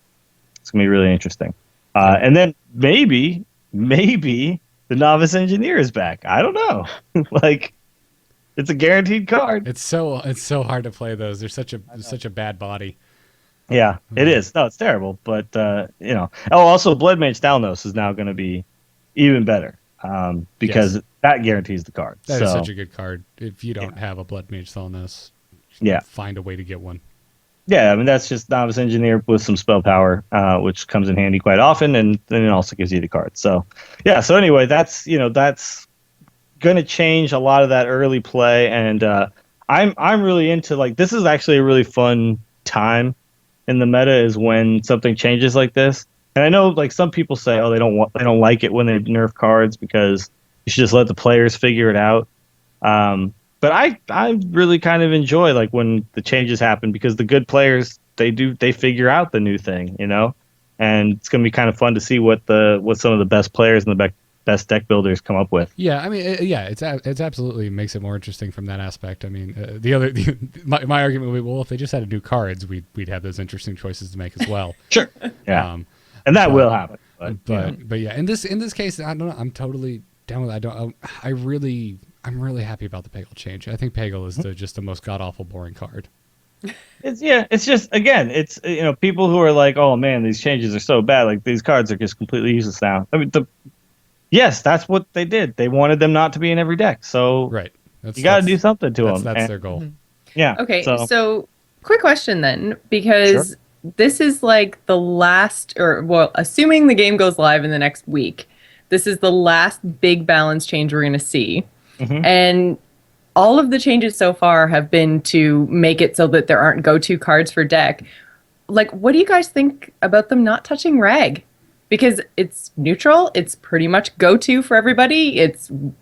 It's going to be really interesting. And then maybe the Novice Engineer is back. I don't know. Like, it's a guaranteed card. It's so hard to play those. They're such a bad body. Yeah, it is. No, it's terrible. But also Blood Mage Thalnos is now going to be even better, because that guarantees the card. That is such a good card. If you don't have a Blood Mage Thalnos, find a way to get one. Yeah, I mean, that's just Novice Engineer with some spell power, which comes in handy quite often, and then it also gives you the card. So, yeah. So anyway, that's going to change a lot of that early play, and I'm really into, like, this is actually a really fun time in the meta is when something changes like this. And I know, like, some people say, oh, they don't like it when they nerf cards because you should just let the players figure it out. But I really kind of enjoy, like, when the changes happen, because the good players, they figure out the new thing, and it's going to be kind of fun to see what some of the best players and the best deck builders come up with. Yeah, I mean, it's absolutely makes it more interesting from that aspect. I mean, my argument would be, well, if they just had to do cards, we'd have those interesting choices to make as well. Sure. Yeah. And that will happen. But yeah, in this case, I don't know. I'm totally down with it. I'm really happy about the Peggle change. I think Peggle is just the most god awful boring card. It's just, again, it's people who are like, oh man, these changes are so bad. Like, these cards are just completely useless now. I mean, yes, that's what they did. They wanted them not to be in every deck. So right. You got to do something to them. That's their goal. Yeah. Okay. So quick question then, because this is like the last, assuming the game goes live in the next week, this is the last big balance change we're going to see. Mm-hmm. And all of the changes so far have been to make it so that there aren't go-to cards for deck. Like, what do you guys think about them not touching Rag? Because it's neutral, it's pretty much go-to for everybody.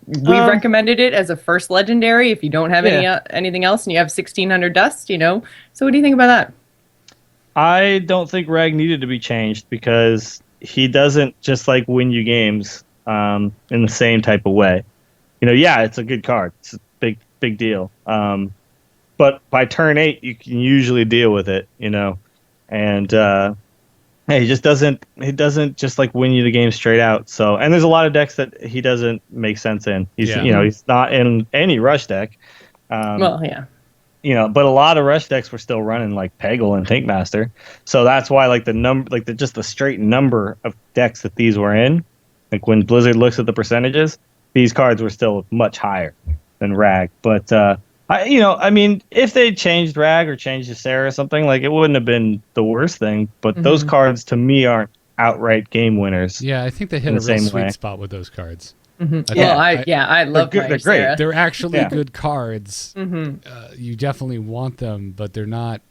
We recommended it as a first legendary if you don't have anything else and you have 1600 dust, So what do you think about that? I don't think Rag needed to be changed because he doesn't just like win you games in the same type of way. It's a good card. It's a big deal. But by turn 8, you can usually deal with it, and he just doesn't. He doesn't just like win you the game straight out. So, and there's a lot of decks that he doesn't make sense in. He's not in any rush deck. Well, yeah. But a lot of rush decks were still running like Peggle and Thinkmaster. So that's why just the straight number of decks that these were in, like when Blizzard looks at the percentages, these cards were still much higher than Rag. But if they changed Rag or changed Ysera or something, like it wouldn't have been the worst thing. But those cards to me aren't outright game winners. Yeah, I think they hit a real sweet spot with those cards. I love they're my great. Ysera. They're actually good cards. You definitely want them, but they're not.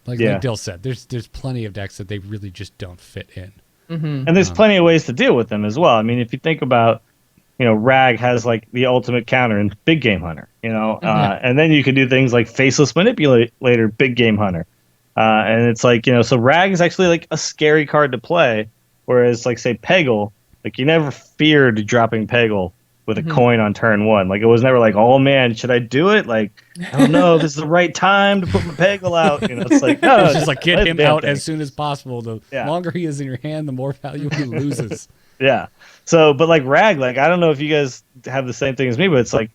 Like Dill said, there's plenty of decks that they really just don't fit in. And there's plenty of ways to deal with them as well. I mean, if you think about, Rag has like the ultimate counter in Big Game Hunter, and then you can do things like Faceless Manipulator, Big Game Hunter. And it's like, so Rag is actually like a scary card to play, whereas like, say, Peggle, like you never feared dropping Peggle with a coin on turn 1. Like it was never like, oh man, should I do it? Like, I don't know, this is the right time to put my Peggle out. It's like, no, it's just like get him out as soon as possible. The longer he is in your hand, the more value he loses. Yeah. So, but like Rag, like I don't know if you guys have the same thing as me, but it's like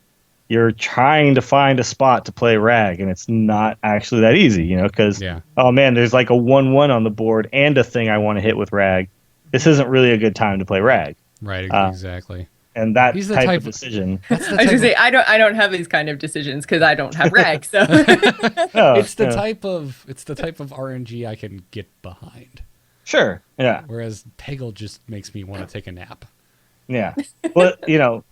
you're trying to find a spot to play Rag, and it's not actually that easy, because oh man, there's like a 1/1 on the board and a thing I want to hit with Rag. This isn't really a good time to play Rag. Right. Exactly. And that type of decision. I was gonna say I don't have these kind of decisions because I don't have Rag. So it's the type of RNG I can get behind. Sure. Yeah. Whereas Peggle just makes me want to take a nap. Yeah. Well,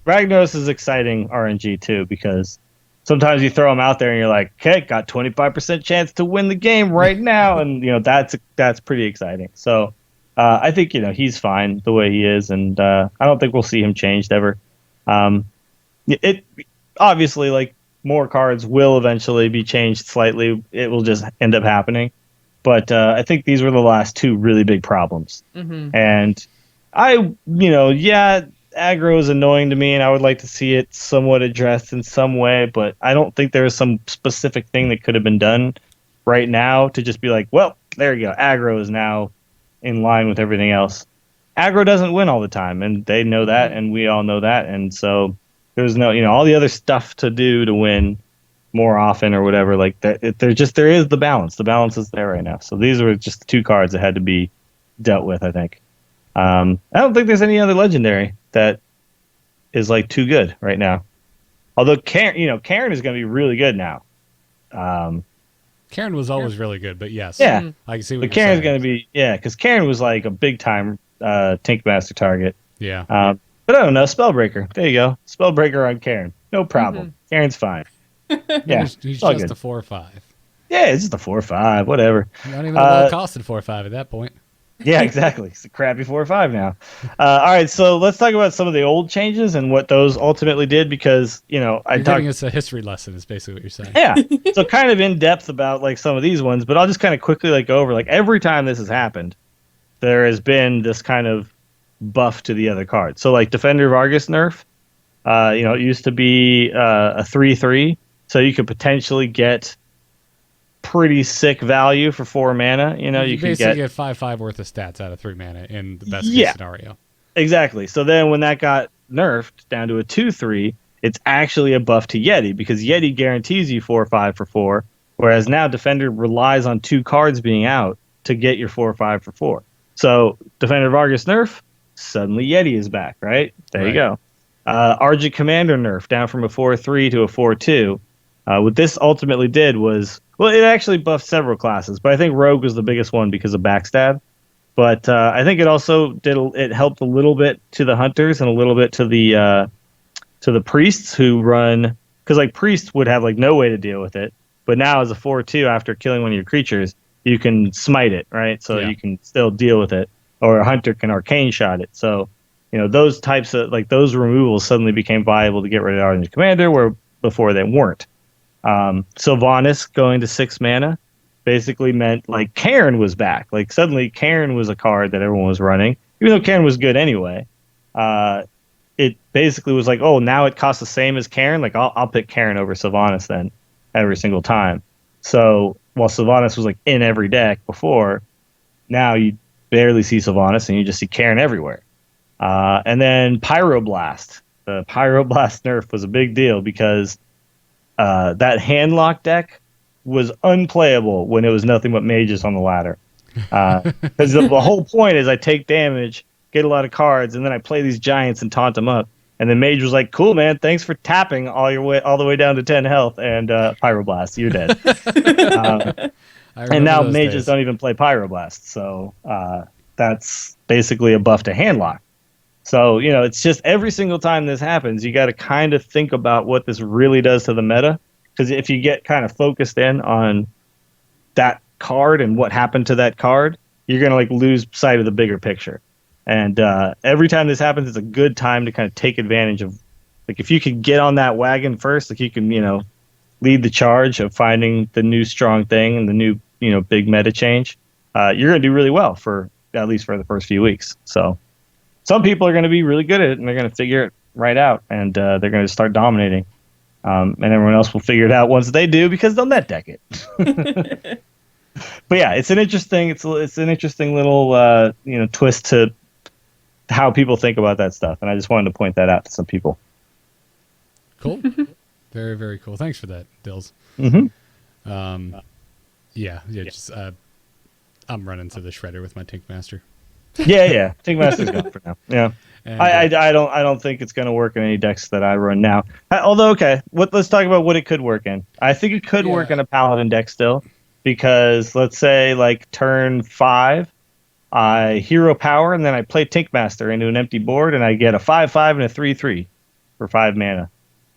Ragnaros is exciting RNG too because sometimes you throw him out there and you're like, okay, got 25% chance to win the game right now, and that's pretty exciting. So. I think he's fine the way he is, and I don't think we'll see him changed ever. It obviously, like, more cards will eventually be changed slightly. It will just end up happening, but I think these were the last two really big problems. And aggro is annoying to me, and I would like to see it somewhat addressed in some way, but I don't think there is some specific thing that could have been done right now to just be like, well, there you go, aggro is now in line with everything else. Aggro doesn't win all the time, and they know that, and we all know that, and so there's no, all the other stuff to do to win more often or whatever. Like there is the balance. The balance is there right now. So these were just the two cards that had to be dealt with, I think. I don't think there's any other legendary that is like too good right now. Although Karen is going to be really good now. Karen was always really good, but yes. Yeah. I can see what but you're Karen's saying. going to be, because Karen was like a big time Tinkmaster target. Yeah. But I don't know, Spellbreaker. There you go. Spellbreaker on Karen. No problem. Karen's fine. Yeah. He's all just good. a 4/5. Yeah, it's just a 4/5, whatever. Not even a well-costed 4/5 at that point. Yeah, exactly. It's a crappy 4/5 now. All right, so let's talk about some of the old changes and what those ultimately did, because You're giving us a history lesson is basically what you're saying. Yeah, so kind of in depth about like some of these ones, but I'll just kind of quickly like go over like every time this has happened, there has been this kind of buff to the other cards. So like Defender of Argus nerf, it used to be a 3/3, so you could potentially get pretty sick value for 4 mana. You could basically get 5/5 worth of stats out of 3 mana in the best case scenario. Exactly. So then when that got nerfed down to a 2/3, it's actually a buff to Yeti, because Yeti guarantees you 4/5 for 4, whereas now Defender relies on 2 cards being out to get your 4/5 for 4. So Defender of Argus nerf, suddenly Yeti is back, right? There you go. Argent Commander nerf, down from a 4/3 to a 4/2. What this ultimately did was, well, it actually buffed several classes, but I think Rogue was the biggest one because of Backstab. But I think it also it helped a little bit to the Hunters and a little bit to the Priests who run because like Priest would have like no way to deal with it, but now as a 4/2 after killing one of your creatures, you can smite it, right? So Yeah. you can still deal with it, or a hunter can arcane shot it. So those types of like those removals suddenly became viable to get rid of Orange Commander, where before they weren't. Sylvanas going to 6 mana basically meant like Cairn was back. Like suddenly Cairn was a card that everyone was running, even though Cairn was good anyway. It basically was like, oh, now it costs the same as Cairn. Like I'll pick Cairn over Sylvanas then every single time. So while Sylvanas was like in every deck before, now you barely see Sylvanas and you just see Cairn everywhere. And then Pyroblast. The Pyroblast nerf was a big deal because that handlock deck was unplayable when it was nothing but mages on the ladder. Because the whole point is I take damage, get a lot of cards, and then I play these giants and taunt them up. And then Mage was like, "Cool, man. Thanks for tapping all the way down to 10 health and Pyroblast. You're dead." And now mages don't even play Pyroblast, so that's basically a buff to handlock. So it's just every single time this happens, you got to kind of think about what this really does to the meta. Because if you get kind of focused in on that card and what happened to that card, you're gonna like lose sight of the bigger picture. And every time this happens, it's a good time to kind of take advantage of, like, if you can get on that wagon first, like you can, lead the charge of finding the new strong thing and the new, big meta change. You're going to do really well for at least for the first few weeks. So some people are going to be really good at it and they're going to figure it right out and they're going to start dominating. And everyone else will figure it out once they do because they'll net deck it. But yeah, it's an interesting little twist to how people think about that stuff, and I just wanted to point that out to some people. Cool. Very, very cool. Thanks for that, Dills. Mm-hmm. Just, I'm running to the shredder with my Tink Master. Yeah. Tink Master's gone for now. Yeah. And, I don't think it's going to work in any decks that I run now. Although, okay, let's talk about what it could work in. I think it could work in a Paladin deck still, because let's say like turn 5, I hero power, and then I play Tink Master into an empty board, and I get a 5/5 and a 3/3 for 5 mana.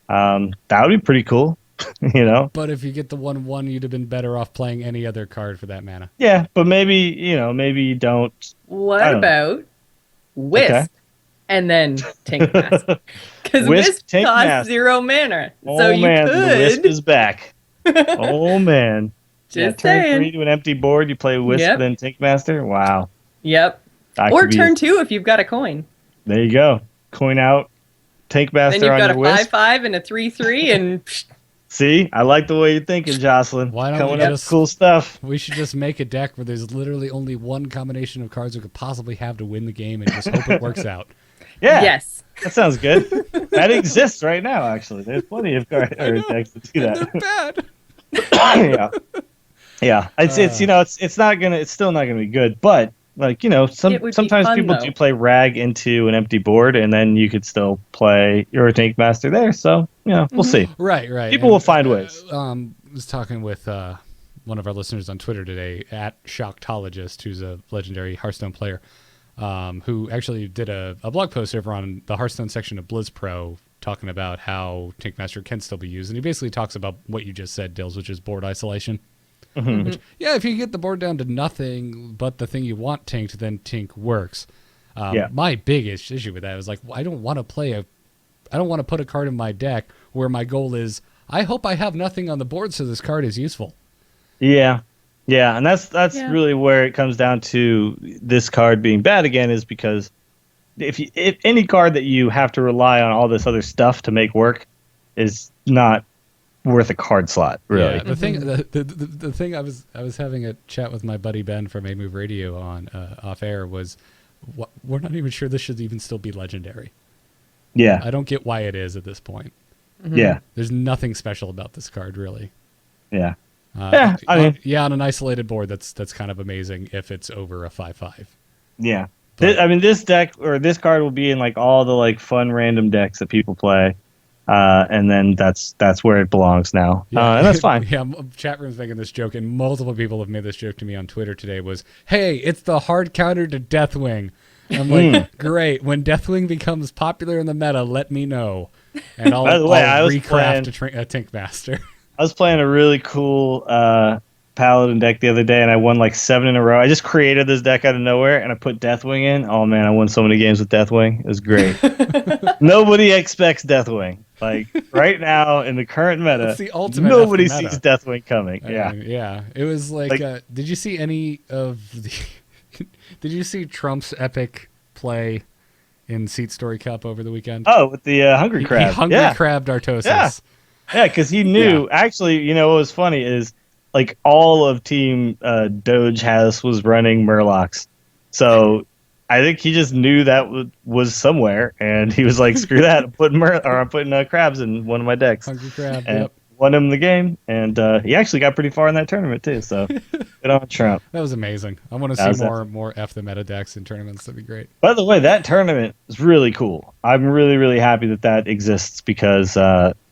That would be pretty cool, But if you get the 1/1, you'd have been better off playing any other card for that mana. Yeah, but maybe you don't. What about Wisp and then Tink Master? Because Wisp Tink costs Master. 0 mana. Oh so you man, could. the Wisp is back. Oh man. Just turn saying. 3 to an empty board, you play Wisp, then Tink Master. Wow. Yep. Or turn 2 if you've got a coin. There you go. Coin out, Tink Master then on you've got your a Wisp. 5/5 and a 3/3 and See, I like the way you're thinking, Jocelyn. Why don't Coming we up just with cool stuff? We should just make a deck where there's literally only one combination of cards we could possibly have to win the game, and just hope it works out. Yeah. Yes. That sounds good. That exists right now, actually. There's plenty of decks that do that. They're bad. Yeah. It's still not gonna be good, but like sometimes people do play Rag into an empty board, and then you could still play your Tank Master there. So we'll see. Right. People will find ways. I was talking with one of our listeners on Twitter today, at Shocktologist, who's a legendary Hearthstone player, who actually did a blog post over on the Hearthstone section of Blizz Pro talking about how Tank Master can still be used. And he basically talks about what you just said, Dills, which is board isolation. Mm-hmm. Which, if you get the board down to nothing but the thing you want tanked, then Tink works. My biggest issue with that was like, I don't want to put a card in my deck where my goal is, I hope I have nothing on the board so this card is useful. Yeah, and that's really where it comes down to this card being bad again, is because if any card that you have to rely on all this other stuff to make work is not worth a card slot, really. Yeah, the thing I was having a chat with my buddy Ben from A Move Radio on off air was, we're not even sure this should even still be legendary. Yeah, I don't get why it is at this point. Yeah, there's nothing special about this card, really. Yeah. On an isolated board, that's kind of amazing if it's over a 5/5. Yeah, this deck or this card will be in like all the like fun random decks that people play. And then that's where it belongs now. And that's fine. Chat room's making this joke, and multiple people have made this joke to me on Twitter today was, hey, it's the hard counter to Deathwing. I'm like, great. When Deathwing becomes popular in the meta, let me know. and By the way, I I'll was recraft a Tink Master. I was playing a really cool Paladin deck the other day, and I won like 7 in a row. I just created this deck out of nowhere, and I put Deathwing in. Oh man, I won so many games with Deathwing. It was great. Nobody expects Deathwing. Like right now in the current meta, It's the ultimate nobody F the meta. sees Deathwing coming. Yeah, Yeah. yeah. It was like, did you see any of the? Did you see Trump's epic play in Seat Story Cup over the weekend? Oh, with the Hungry Crab. He hungry crabbed Artosis. Yeah. Yeah, because he knew. Actually, you know what was funny is like all of Team Doge House was running Murlocs, so I think he just knew that was somewhere, and he was like, "Screw that! I'm putting crabs in one of my decks." Hungry crab. And Yep. won him the game, and he actually got pretty far in that tournament too. So good on Trump. That was amazing. I want to That see was more F the meta decks in tournaments. That'd be great. By the way, that tournament is really cool. I'm really, really happy that exists because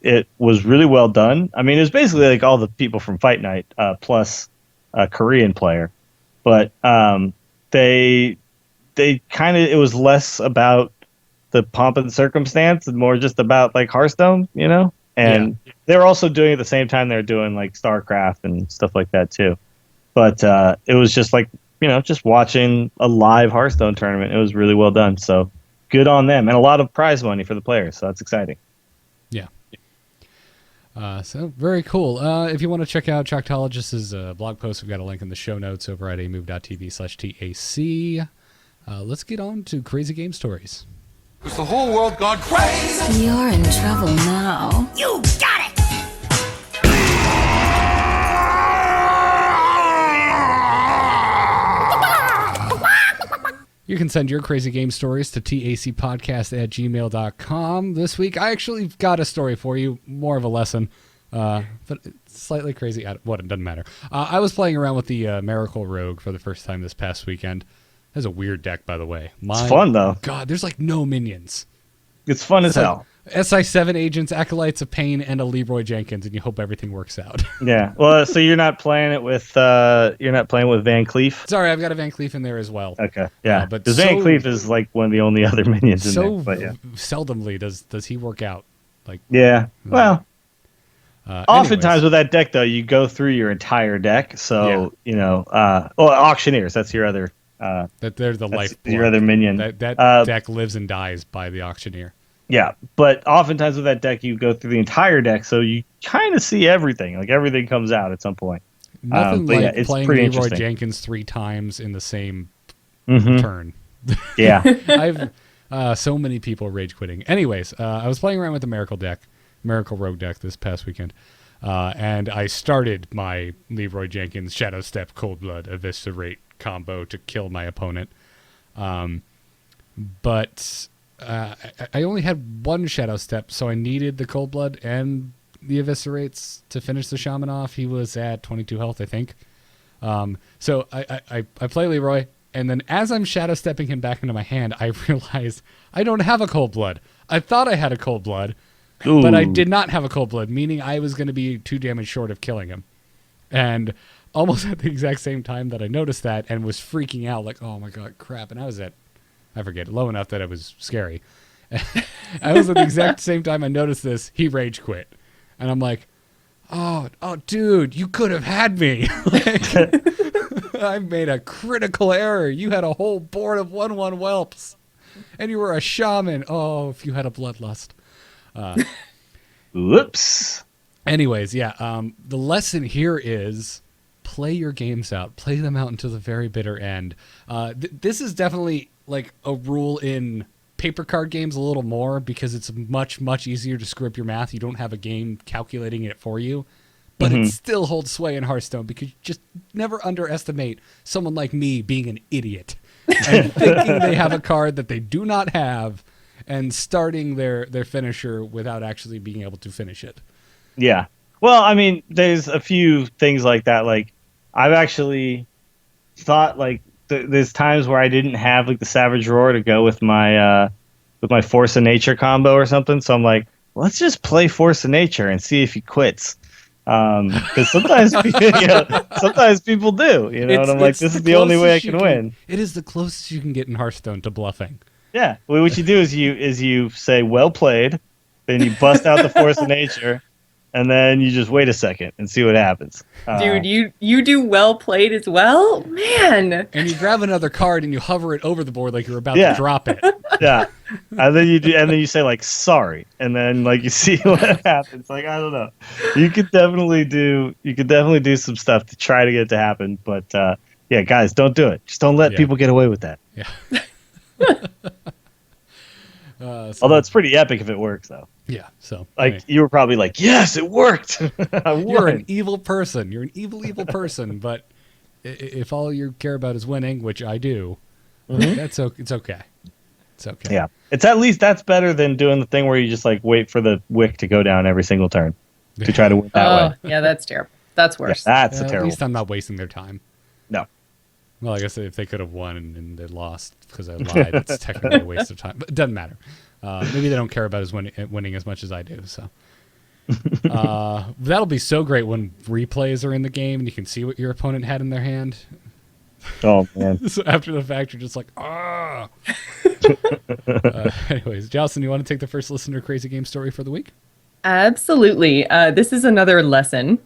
it was really well done. I mean, it was basically like all the people from Fight Night plus a Korean player, but they kind of it was less about the pomp and circumstance and more just about like Hearthstone, you know. And they were also doing at the same time they were doing like StarCraft and stuff like that too. But it was just like, you know, just watching a live Hearthstone tournament. It was really well done. So good on them. And a lot of prize money for the players. So that's exciting. Yeah. So very cool. If you want to check out Choctologist's blog post, we've got a link in the show notes over at amove.tv/TAC. Let's get on to crazy game stories. Is the whole world gone crazy? You're in trouble now. You got it! You can send your crazy game stories to tacpodcast@gmail.com. This week, I actually got a story for you, more of a lesson, but it's slightly crazy. It doesn't matter. I was playing around with the Miracle Rogue for the first time this past weekend. That's a weird deck, by the way. It's fun, though. God, there's like no minions. It's fun as hell. SI7 agents, Acolytes of Pain, and a Leroy Jenkins, and you hope everything works out. Yeah. Well, so you're not playing it with Van Cleef? Sorry, I've got a Van Cleef in there as well. Okay. Yeah. But because Van Cleef is like one of the only other minions in there. But yeah. Seldomly does he work out. Like yeah. Well, oftentimes anyways. with that deck though, you go through your entire deck. So you know, Auctioneers. That's your other. That they're the life. Your other minion. That deck lives and dies by the Auctioneer. Yeah, but oftentimes with that deck, you go through the entire deck, so you kind of see everything. Like everything comes out at some point. Nothing like it's playing pretty Leroy interesting. Jenkins 3 times in the same Mhm. turn. Yeah. I've so many people rage quitting. Anyways, I was playing around with the Miracle Rogue deck this past weekend, and I started my Leroy Jenkins Shadow Step Cold Blood Eviscerate combo to kill my opponent. But I only had one Shadow Step, so I needed the Cold Blood and the Eviscerates to finish the Shaman off. He was at 22 health, I think. So I play Leroy, and then as I'm Shadow Stepping him back into my hand, I realized I don't have a Cold Blood. I thought I had a Cold Blood, but I did not have a Cold Blood, meaning I was going to be 2 damage short of killing him. And almost at the exact same time that I noticed that and was freaking out, like, oh my god, crap. And I was at, I forget, low enough that it was scary. I was at the exact same time I noticed this, he rage quit. And I'm like, oh, dude, you could have had me. I made a critical error. You had a whole board of 1/1 whelps. And you were a shaman. Oh, if you had a bloodlust. Whoops. Anyways, yeah, the lesson here is play your games out. Play them out until the very bitter end. This is definitely like a rule in paper card games a little more because it's much, much easier to screw up your math. You don't have a game calculating it for you. But it still holds sway in Hearthstone because you just never underestimate someone like me being an idiot and thinking they have a card that they do not have and starting their finisher without actually being able to finish it. Yeah. Well, I mean, there's a few things like that. Like, I've actually thought like there's times where I didn't have like the Savage Roar to go with my Force of Nature combo or something. So I'm like, let's just play Force of Nature and see if he quits. Because sometimes, sometimes people do, and I'm like, this is the only way I can win. It is the closest you can get in Hearthstone to bluffing. Yeah. Well, what you do is you say, well played, then you bust out the force of nature, and then you just wait a second and see what happens. Dude, you do well played as well? Man. And you grab another card and you hover it over the board like you're about Yeah. to drop it. Yeah, and then you say like sorry, and then like you see what happens. Like I don't know, you could definitely do some stuff to try to get it to happen, but yeah, guys, don't do it. Just don't let people get away with that. Yeah. Although it's pretty epic if it works, though. Yeah. So Like you were probably like, yes, it worked. I won. you're an evil person. You're an evil person. But if all you care about is winning, which I do, it's okay. It's okay. Yeah, it's at least that's better than doing the thing where you just like wait for the wick to go down every single turn to try to win that way. Yeah, that's terrible. That's worse. Yeah, that's a At terrible. least I'm not wasting their time. No. Well, I guess if they could have won and they lost because I lied, that's technically a waste of time. But it doesn't matter. Maybe they don't care about winning as much as I do. So that'll be so great when replays are in the game and you can see what your opponent had in their hand. Oh man. So after the fact, you're just like, ah. Anyways, Jocelyn, you want to take the first listener crazy game story for the week? Absolutely. This is another lesson.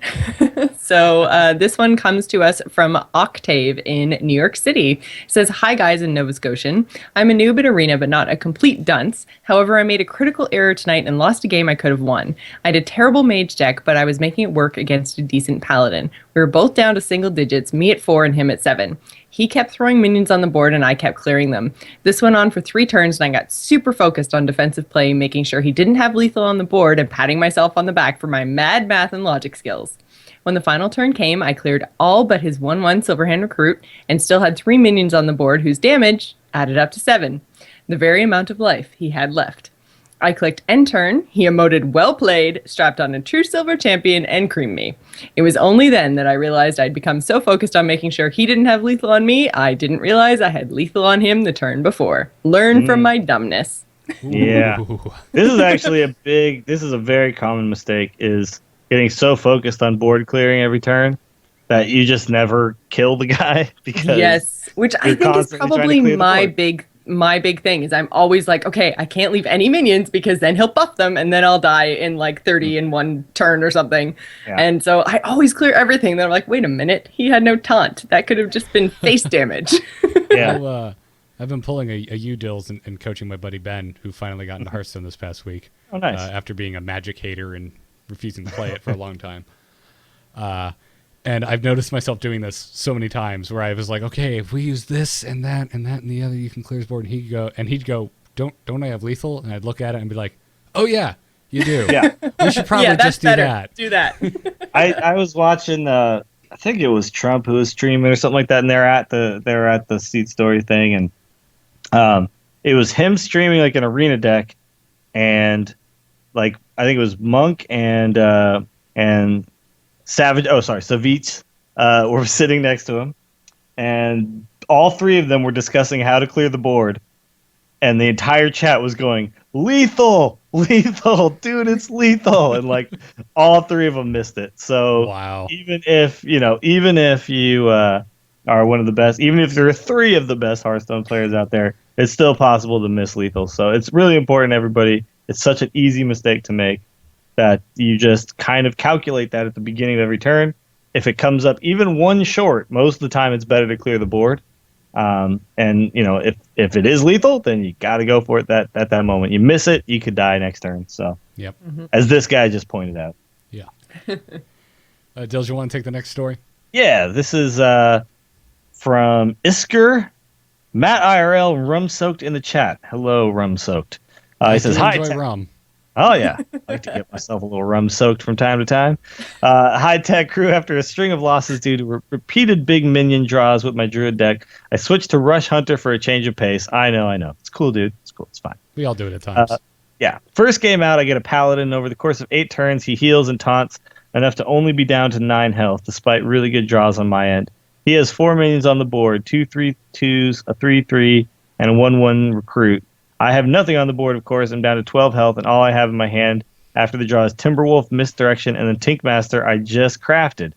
So this one comes to us from Octave in New York City. It says, "Hi guys in Nova Scotian. I'm a noob at Arena, but not a complete dunce. However, I made a critical error tonight and lost a game I could have won. I had a terrible mage deck, but I was making it work against a decent paladin. We were both down to single digits, me at 4 and him at 7. He kept throwing minions on the board and I kept clearing them. This went on for 3 turns and I got super focused on defensive play, making sure he didn't have lethal on the board and patting myself on the back for my mad math and logic skills. When the final turn came, I cleared all but his 1/1 Silverhand Recruit and still had 3 minions on the board whose damage added up to 7, the very amount of life he had left. I clicked end turn, he emoted well played, strapped on a true silver champion, and creamed me. It was only then that I realized I'd become so focused on making sure he didn't have lethal on me, I didn't realize I had lethal on him the turn before. Learn from my dumbness." Yeah. Ooh. This is actually this is a very common mistake, is getting so focused on board clearing every turn that you just never kill the guy because Yes, which I you're think is constantly trying to probably clear the board. my big thing is I'm always like, okay, I can't leave any minions because then he'll buff them and then I'll die in like 30 in one turn or something. Yeah. And so I always clear everything. Then I'm like, wait a minute, he had no taunt. That could have just been face damage. Yeah. Well, I've been pulling a U-Dills and coaching my buddy Ben, who finally got into Hearthstone this past week. Oh, nice. After being a Magic hater and refusing to play it for a long time. And I've noticed myself doing this so many times where I was like, okay, if we use this and that and that and the other, you can clear his board. And he'd go, don't I have lethal? And I'd look at it and be like, oh yeah, you do. Yeah. We should probably Yeah, that's just do better. that. Do that. I was watching I think it was Trump who was streaming or something like that, and they're at the Seed Story thing, and it was him streaming like an arena deck, and like I think it was Monk and Savage. Oh, sorry, Savitz were sitting next to him, and all 3 of them were discussing how to clear the board, and the entire chat was going, "Lethal, lethal, dude, it's lethal," and like all 3 of them missed it. So Wow. even if you are one of the best, even if there are 3 of the best Hearthstone players out there, it's still possible to miss lethal. So it's really important, everybody. It's such an easy mistake to make that you just kind of calculate that at the beginning of every turn. If it comes up even 1 short, most of the time it's better to clear the board. And if it is lethal, then you got to go for it at that moment. You miss it, you could die next turn. So, Yep. as this guy just pointed out. Yeah. Dills, you want to take the next story? Yeah, this is from Isker, Matt IRL, Rum Soaked in the chat. Hello, Rum Soaked. He says, "Hi, enjoy rum." Oh, yeah. I like to get myself a little rum soaked from time to time. High tech crew, after a string of losses due to repeated big minion draws with my druid deck, I switched to Rush Hunter for a change of pace. I know. It's cool, dude. It's cool. It's fine. We all do it at times. Yeah. First game out, I get a paladin. Over the course of 8 turns, he heals and taunts enough to only be down to 9 health, despite really good draws on my end. He has 4 minions on the board, 2 3/2s, a 3/3, and a 1/1 recruit. I have nothing on the board, of course. I'm down to 12 health, and all I have in my hand after the draw is Timberwolf, Misdirection, and the Tinkmaster I just crafted.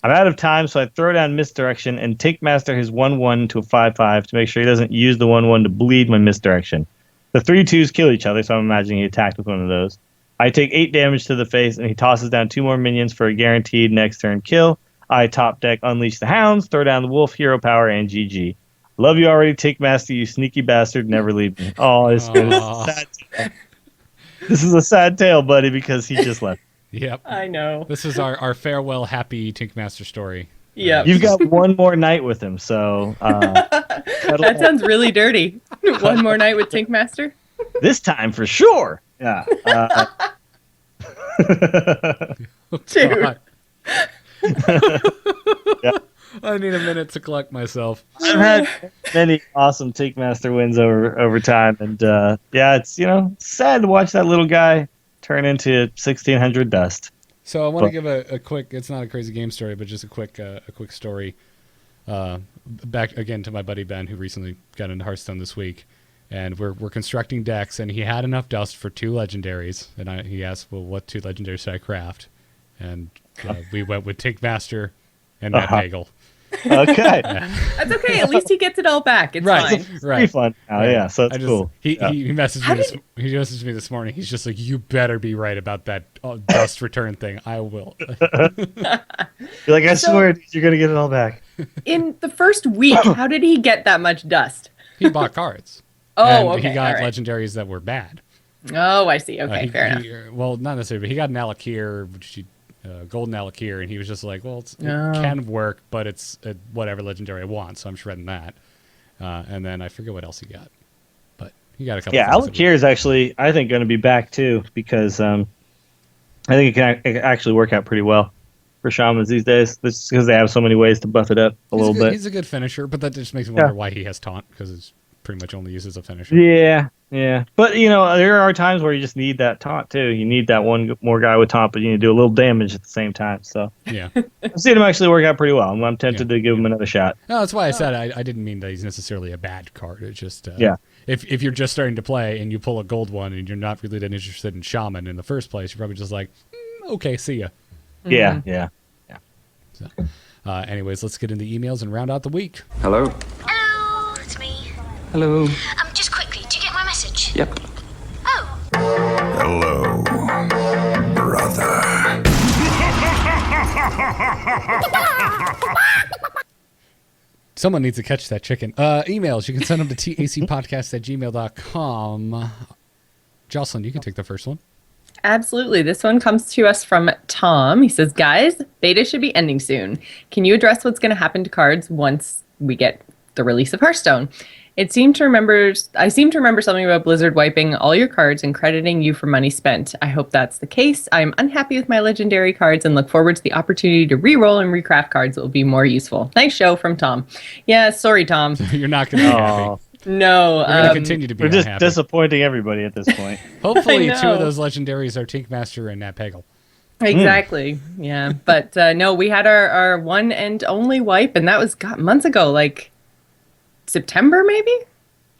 I'm out of time, so I throw down Misdirection and Tinkmaster his 1/1 to a 5/5 to make sure he doesn't use the 1/1 to bleed my Misdirection. The 3/2s kill each other, so I'm imagining he attacked with one of those. I take 8 damage to the face, and he tosses down 2 more minions for a guaranteed next turn kill. I top deck Unleash the Hounds, throw down the Wolf, Hero Power, and GG. Love you already, Tinkmaster, you sneaky bastard. Never leave me. Oh, it's sad tale. This is a sad tale, buddy, because he just left. Yep. I know. This is our farewell happy Tinkmaster story. Yeah. You've got one more night with him, so... That sounds really dirty. One more night with Tinkmaster? This time, for sure. Yeah. Dude. God. Yeah. I need a minute to collect myself. I've had many awesome Tinkmaster wins over time, and it's sad to watch that little guy turn into 1600 dust. So I want to give a quick. It's not a crazy game story, but just a quick story. Back again to my buddy Ben, who recently got into Hearthstone this week, and we're constructing decks, and he had enough dust for 2 legendaries, and he asked, "Well, what 2 legendaries should I craft?" And we went with Tinkmaster and Matt Bagel. Okay. That's okay. At least he gets it all back. It's Right. fine. Pretty fun. Oh, yeah, so that's cool. He messaged me. He messaged me this morning. He's just like, "You better be right about that dust return thing." I will. You're like, I swear you're going to get it all back. In the first week, how did he get that much dust? He bought cards. Oh, and okay. he got all right. legendaries that were bad. Oh, I see. Okay, fair enough. Well, not necessarily, but he got an Alakir, golden Alakir, and he was just like, well, it can work, but it's whatever legendary I want, so I'm shredding that. And then I forget what else he got. But he got a couple. Yeah, Alakir is actually, I think, going to be back, too, because I think it can actually work out pretty well for shamans these days, just because they have so many ways to buff it up a little bit. He's a good finisher, but that just makes me wonder why he has taunt, because it's pretty much only used as a finisher. Yeah. But, there are times where you just need that taunt, too. You need that one more guy with taunt, but you need to do a little damage at the same time. So Yeah. I've seen him actually work out pretty well. I'm tempted to give him another shot. No, that's why I said I didn't mean that he's necessarily a bad card. It's just if you're just starting to play and you pull a gold one and you're not really that interested in Shaman in the first place, you're probably just like, okay, see ya. Yeah. So, anyways, let's get into emails and round out the week. Hello. Hello, it's me. Hello. Just quickly, do you get my message? Yep. Oh, Hello, brother. Someone needs to catch that chicken. Emails, you can send them to tacpodcast@gmail.com. Jocelyn, you can take the first one. Absolutely. This one comes to us from Tom. He says, guys, beta should be ending soon. Can you address what's going to happen to cards once we get the release of Hearthstone? I seem to remember something about Blizzard wiping all your cards and crediting you for money spent. I hope that's the case. I'm unhappy with my legendary cards and look forward to the opportunity to re-roll and recraft cards that will be more useful. Nice show from Tom. Yeah, sorry, Tom. You're not going to be happy. No. We're going to continue to be We're just unhappy. disappointing everybody at this point. Hopefully, I 2 of know. those legendaries are Tinkmaster and Nat Pagel. Exactly. Yeah. But no, we had our one and only wipe, and that was months ago, like September, maybe?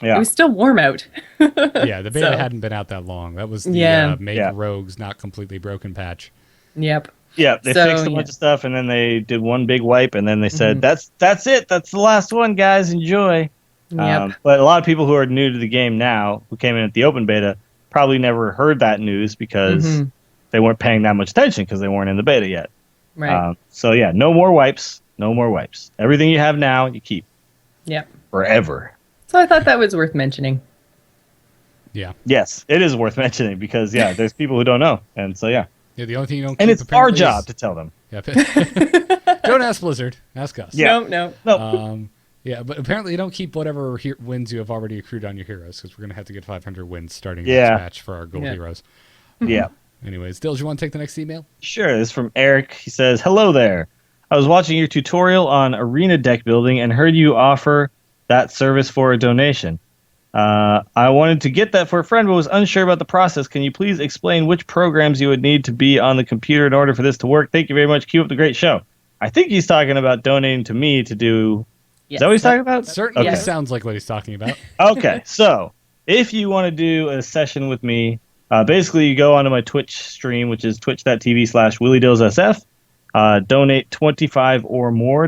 Yeah. It was still warm out. Yeah, the beta So- hadn't been out that long. That was the Make Rogues Not Completely Broken patch. Yep. Yeah, they fixed a bunch of stuff, and then they did one big wipe, and then they said, that's it. That's the last one, guys. Enjoy. Yep. But a lot of people who are new to the game now, who came in at the open beta, probably never heard that news because they weren't paying that much attention because they weren't in the beta yet. Right. So, yeah, no more wipes. No more wipes. Everything you have now, you keep. Yep. Forever. So I thought that was worth mentioning. Yeah. Yes, it is worth mentioning because, there's people who don't know. And so, Yeah, the only thing you don't And keep it's our apparently job is- to tell them. Yeah. Don't ask Blizzard. Ask us. Yeah. No. Yeah, but apparently you don't keep whatever wins you have already accrued on your heroes because we're going to have to get 500 wins starting Yeah. next match for our gold heroes. Yeah. Anyways, Dills, you want to take the next email? Sure. This is from Eric. He says, hello there. I was watching your tutorial on arena deck building and heard you offer that service for a donation. I wanted to get that for a friend but was unsure about the process. Can you please explain which programs you would need to be on the computer in order for this to work? Thank you very much. Keep up the great show. I think he's talking about donating to me to do... Yes. Is that what he's talking about? Certainly Okay. sounds like what he's talking about. Okay, so if you want to do a session with me, basically you go onto my Twitch stream, which is twitch.tv/WillieDillsSF, donate $25 or more,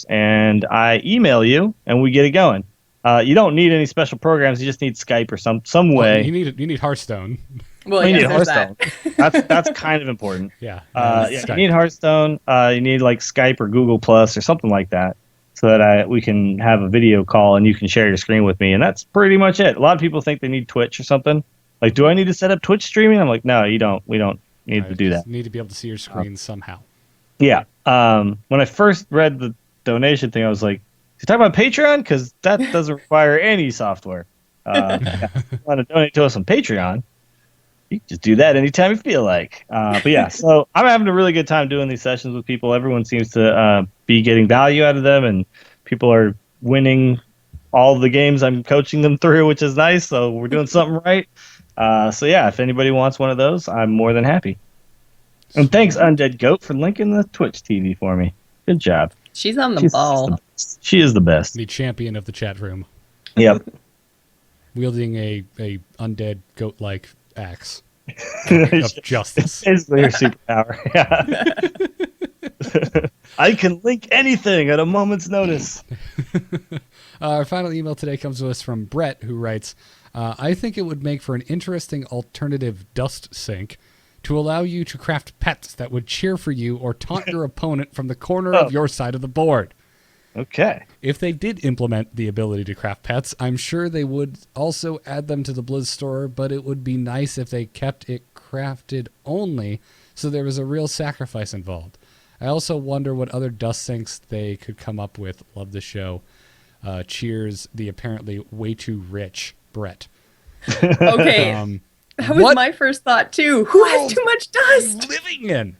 and I email you, and we get it going. You don't need any special programs. You just need Skype or some way. You need Hearthstone. Well, you yes, need there's that. Hearthstone. That's kind of important. Yeah. Yeah, you Skype. need Hearthstone. You need like Skype or Google Plus or something like that, so that we can have a video call and you can share your screen with me. And that's pretty much it. A lot of people think they need Twitch or something. Like, do I need to set up Twitch streaming? I'm like, no, you don't. We don't need to do that. Just need to be able to see your screen somehow. Yeah. When I first read the donation thing, I was like, you talking about Patreon? Because that doesn't require any software. Yeah, if you want to donate to us on Patreon, you can just do that anytime you feel like. But yeah, so I'm having a really good time doing these sessions with people. Everyone seems to be getting value out of them, and people are winning all the games I'm coaching them through, which is nice. So we're doing something right. So yeah, if anybody wants one of those, I'm more than happy. And thanks, Undead Goat, for linking the Twitch TV for me. Good job. She's on the She's ball. the best. She is the best. The champion of the chat room, Yep. wielding a undead goat-like axe of justice. Basically her superpower. Yeah. I can link anything at a moment's notice. Our final email today comes to us from Brett, who writes, I think it would make for an interesting alternative dust sink to allow you to craft pets that would cheer for you or taunt your opponent from the corner of your side of the board. Okay. If they did implement the ability to craft pets, I'm sure they would also add them to the Blizz store, but it would be nice if they kept it crafted only so there was a real sacrifice involved. I also wonder what other dust sinks they could come up with. Love the show. Cheers, the apparently way too rich Brett. Okay. That was what my first thought, too. Who has too much dust? living in?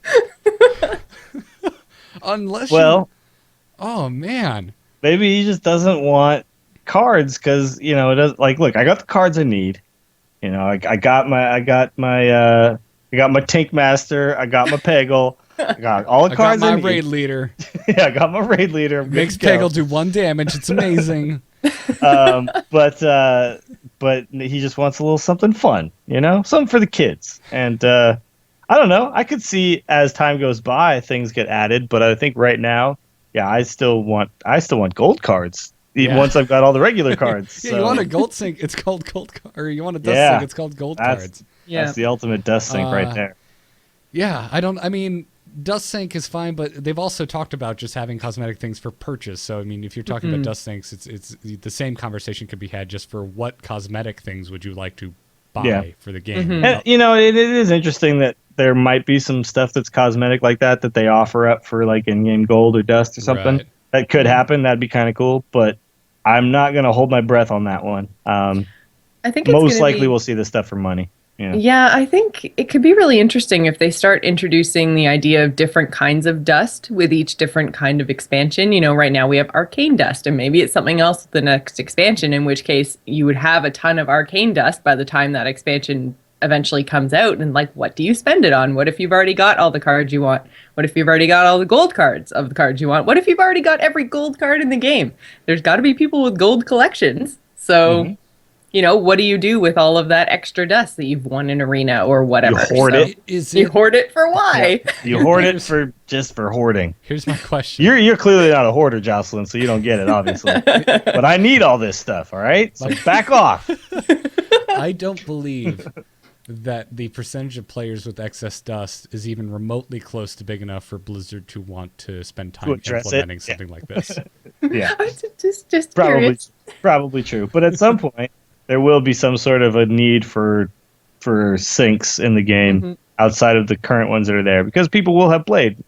Unless Well, oh, man. maybe he just doesn't want cards because it does. Like, look, I got the cards I need. I got my Tank Master. I got my Peggle. I got all the I got cards I my need. raid leader. Yeah, I got my raid leader. Makes Good to go. Peggle do 1 damage. It's amazing. But he just wants a little something fun, something for the kids. And I don't know. I could see as time goes by, things get added. But I think right now, yeah, I still want gold cards. Even once I've got all the regular cards. Yeah, so. you want a gold sink? It's called gold. Or you want a dust Yeah, sink? It's called gold cards. That's the ultimate dust sink right there. Yeah, I mean, dust sink is fine, but they've also talked about just having cosmetic things for purchase. So I mean, if you're talking about dust sinks, it's the same conversation could be had just for what cosmetic things would you like to buy for the game. And, it is interesting that there might be some stuff that's cosmetic like that they offer up for like in-game gold or dust or something. Right. That could happen. That'd be kind of cool, but I'm not going to hold my breath on that one. I think it's Most gonna likely be... we'll see this stuff for money. Yeah, I think it could be really interesting if they start introducing the idea of different kinds of dust with each different kind of expansion. Right now we have arcane dust, and maybe it's something else with the next expansion, in which case you would have a ton of arcane dust by the time that expansion eventually comes out. And what do you spend it on? What if you've already got all the cards you want? What if you've already got all the gold cards of the cards you want? What if you've already got every gold card in the game? There's got to be people with gold collections. So... what do you do with all of that extra dust that you've won in arena or whatever? You hoard it. You hoard it for why? Yeah. You hoard it for hoarding. Here's my question. You're clearly not a hoarder, Jocelyn, so you don't get it, obviously. But I need all this stuff, all right? So back off. I don't believe that the percentage of players with excess dust is even remotely close to big enough for Blizzard to want to spend time implementing something like this. Yeah. just curious. Probably true. But at some point, there will be some sort of a need for sinks in the game outside of the current ones that are there, because people will have played,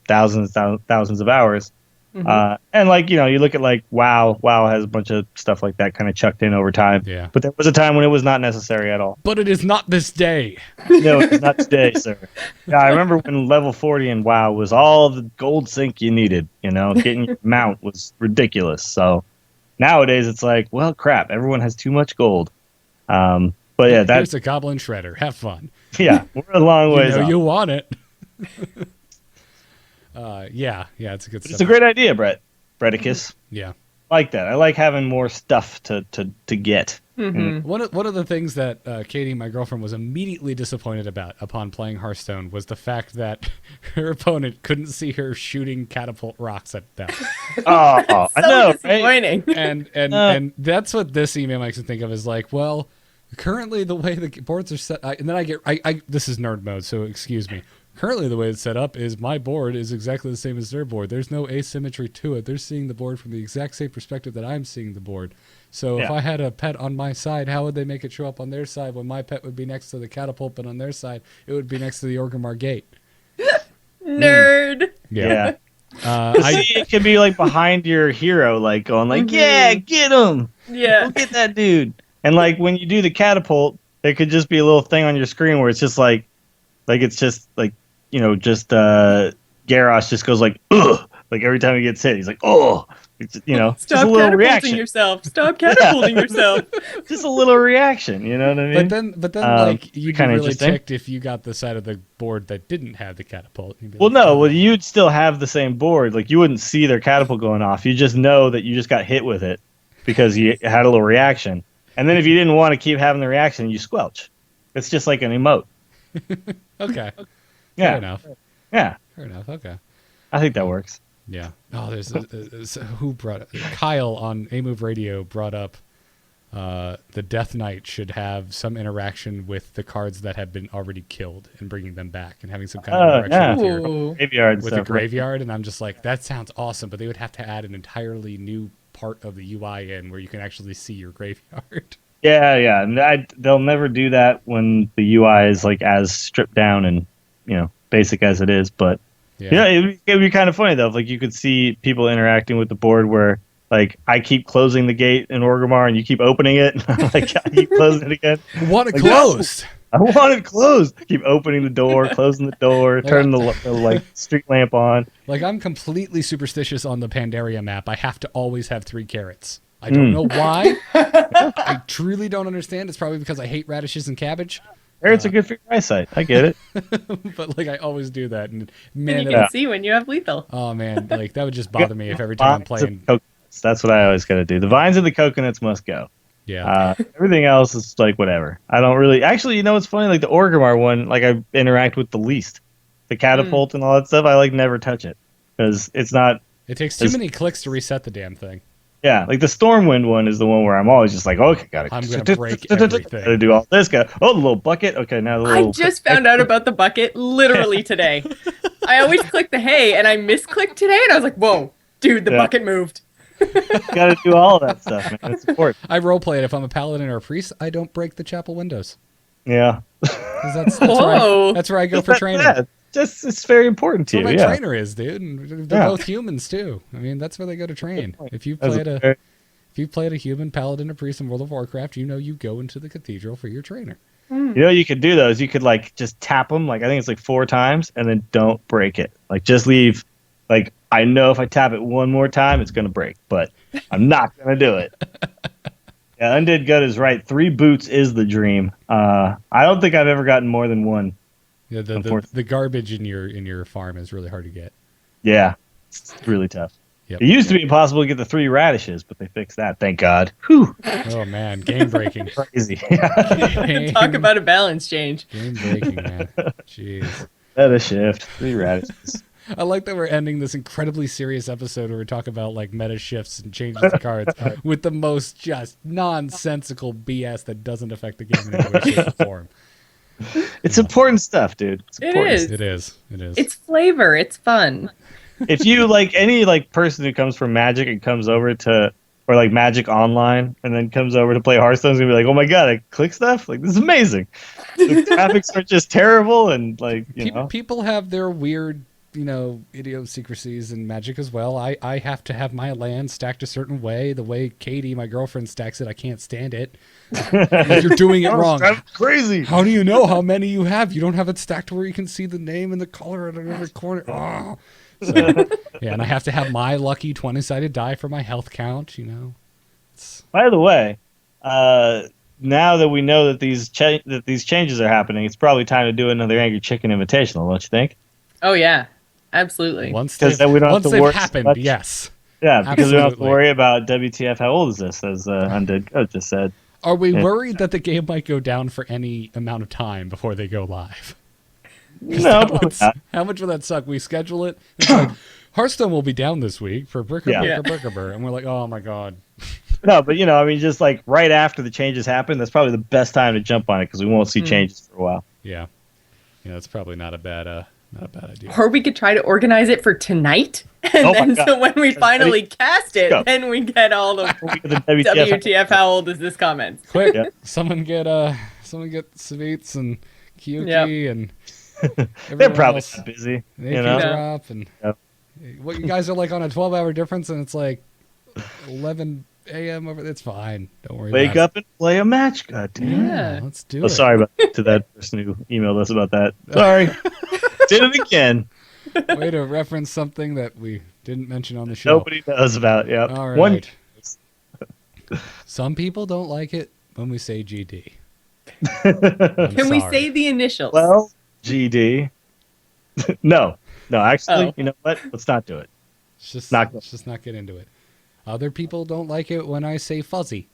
thousands of hours. And you look at WoW. WoW has a bunch of stuff like that kind of chucked in over time. Yeah. But there was a time when it was not necessary at all. But it is not this day. No, it's not today, sir. Yeah, I remember when level 40 in WoW was all the gold sink you needed. Getting your mount was ridiculous. So nowadays it's well, crap, everyone has too much gold. But yeah, here's a goblin shredder. Have fun. Yeah, we're a long ways off. You want it. Yeah, it's a good stuff. It's a great idea, Bretticus. Yeah. I like that. I like having more stuff to get. One of the things that Katie, my girlfriend, was immediately disappointed about upon playing Hearthstone was the fact that her opponent couldn't see her shooting catapult rocks at them. Oh, I know, right? Disappointing. And that's what this email makes me think of, is well, Currently, the way the boards are set, and then this is nerd mode, so excuse me. Currently, the way it's set up is my board is exactly the same as their board. There's no asymmetry to it. They're seeing the board from the exact same perspective that I'm seeing the board. So if I had a pet on my side, how would they make it show up on their side when my pet would be next to the catapult, but on their side, it would be next to the Orgrimmar gate? Nerd. Yeah. It could be like behind your hero, like going like, yeah, get him. Yeah. Go get that dude. And like when you do the catapult, there could just be a little thing on your screen where it's just like it's just like, Garrosh just goes like, ugh. Like every time he gets hit, he's like, oh, it's, just a Stop little catapulting reaction. yourself. Stop catapulting yourself. Just a little reaction, you know what I mean? But then, like, you'd be kinda really interesting. ticked if you got the side of the board that didn't have the catapult. You'd be Well, like, no, "Oh." well, you'd still have the same board. Like you wouldn't see their catapult going off. You just know that you just got hit with it because you had a little reaction. And then if you didn't want to keep having the reaction, you squelch. It's just like an emote. Okay. Yeah. Fair enough. Yeah, Fair enough. Okay. I think that works. Yeah. Oh, there's who brought it? Kyle on A Move Radio brought up the Death Knight should have some interaction with the cards that have been already killed and bringing them back and having some kind of interaction Ooh. Graveyard and with stuff. the graveyard. And I'm just like, that sounds awesome, but they would have to add an entirely new part of the UI in where you can actually see your graveyard. Yeah. And they'll never do that when the UI is like as stripped down and basic as it is. But it'd be kind of funny though. If, like you could see people interacting with the board where like I keep closing the gate in Orgrimmar and you keep opening it. Like I keep closing it again. Want it Like, closed. I want it closed. Keep opening the door, closing the door, turning the like street lamp on. Like, I'm completely superstitious on the Pandaria map. I have to always have 3 carrots. I don't know why. I truly don't understand. It's probably because I hate radishes and cabbage. Carrots are good for your eyesight. I get it. But like I always do that, and And man, you can see when you have lethal. oh man, like that would just bother me if every time I'm Vines and playing. coconuts. That's what I always got to do. The vines and the coconuts must go. Yeah, Everything else is like whatever. I don't really. Actually, what's funny? Like the Orgrimmar one, like I interact with the least. The catapult and all that stuff, I like never touch it because it's not. it takes too many clicks to reset the damn thing. Yeah, like the Stormwind one is the one where I'm always just like, okay, I'm gonna break everything. Gotta do all this. The little bucket. Okay, now the little. I just found out about the bucket literally today. I always click the hay, and I misclicked today, and I was like, whoa, dude, the bucket moved. Gotta do all of that stuff, man. It's important. I roleplay it. If I'm a paladin or a priest, I don't break the chapel windows. Yeah. 'Cause that's Whoa. that's where I go for training. Yeah, it's very important to That's you. where my Yeah. trainer is, dude. And they're both humans too. I mean, that's where they go to train. If you That's played a- if you played a human paladin or priest in World of Warcraft, you go into the cathedral for your trainer. What you could do though is you could like just tap them, like I think it's like 4 times, and then don't break it. Like just leave. Like I know if I tap it one more time, it's gonna break, but I'm not gonna do it. Yeah, Undead Gut is right. 3 boots is the dream. I don't think I've ever gotten more than 1. Yeah, the Unfortunately. garbage in your farm is really hard to get. Yeah, it's really tough. Yep. It used to be impossible to get the 3 radishes, but they fixed that. Thank God. Whew, Oh man, game breaking. crazy. Talk about a balance change. Game breaking, man. Jeez. That a shift. 3 radishes. I like that we're ending this incredibly serious episode where we talk about like meta shifts and changes to cards with the most just nonsensical BS that doesn't affect the game in any way, shape, or form. It's important stuff, dude. It's It important. is. It is. It is. It's flavor. It's fun. If you like any like person who comes from Magic and comes over to or like Magic Online and then comes over to play Hearthstone is gonna be like, oh my god, I click stuff? Like this is amazing. The graphics are just terrible and like People have their weird, idiosyncrasies in Magic as well. I have to have my land stacked a certain way. The way Katie, my girlfriend, stacks it, I can't stand it. You're doing it wrong. I'm crazy. How do you know how many you have? You don't have it stacked where you can see the name and the color at every corner. Oh. So, yeah, and I have to have my lucky 20-sided die for my health count, By the way, now that we know that these changes are happening, it's probably time to do another Angry Chicken Invitational, don't you think? Oh, yeah. Absolutely. Once 'Cause then we don't have once to they've worry so happened, much. yes. Yeah, because we don't have to Absolutely. worry about WTF. How old is this? As Undead Goat just said. Are we worried that the game might go down for any amount of time before they go live? No, probably not. How much would that suck? We schedule it. It's like, Hearthstone will be down this week for Bricker, Yeah. Bricker, Brickerber. And we're like, oh my God. No, but I mean, just like right after the changes happen, that's probably the best time to jump on it because we won't see changes for a while. Yeah. Yeah, that's probably not a bad idea. Or we could try to organize it for tonight, and Oh my then God. so when we finally cast it, go. then we get all the The WTF. WTF. How old is this comment? Quick, Yeah. someone get Savitz and Kiyuki and They're everyone probably else. not busy. They You can know? drop and Yep. what you guys are like on a 12-hour difference, and it's like 11 a.m. over. It's fine. Don't worry. Wake about up and play a match. God damn. it. Yeah. Let's do Oh, it. sorry to that person who emailed us about that. Sorry. Did it again. Way to reference something that we didn't mention on the show. Nobody knows about. Yep. All right. One. Some people don't like it when we say GD. Can we say the initials? Well, GD. No. Actually, Oh. you know what? Let's not do it. Let's just not get into it. Other people don't like it when I say fuzzy.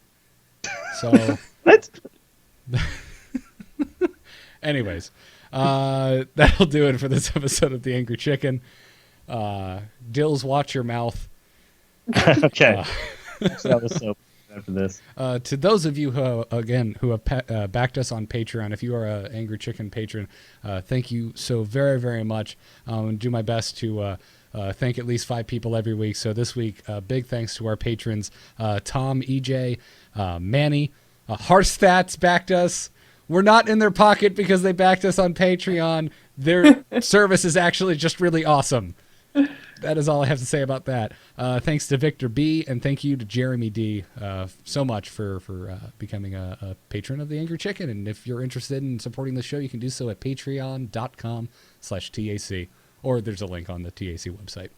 So, Let's. anyways, that'll do it for this episode of The Angry Chicken. Dills, watch your mouth. Okay. That was so after this. To those of you who have backed us on Patreon, if you are an Angry Chicken patron, thank you so very, very much. Do my best to thank at least 5 people every week. So this week, big thanks to our patrons, Tom, EJ, Manny, Hearthstats backed us. We're not in their pocket because they backed us on Patreon. Their service is actually just really awesome. That is all I have to say about that. Thanks to Victor B, and thank you to Jeremy D so much for becoming a patron of The Angry Chicken. And if you're interested in supporting the show, you can do so at patreon.com/TAC. Or there's a link on the TAC website.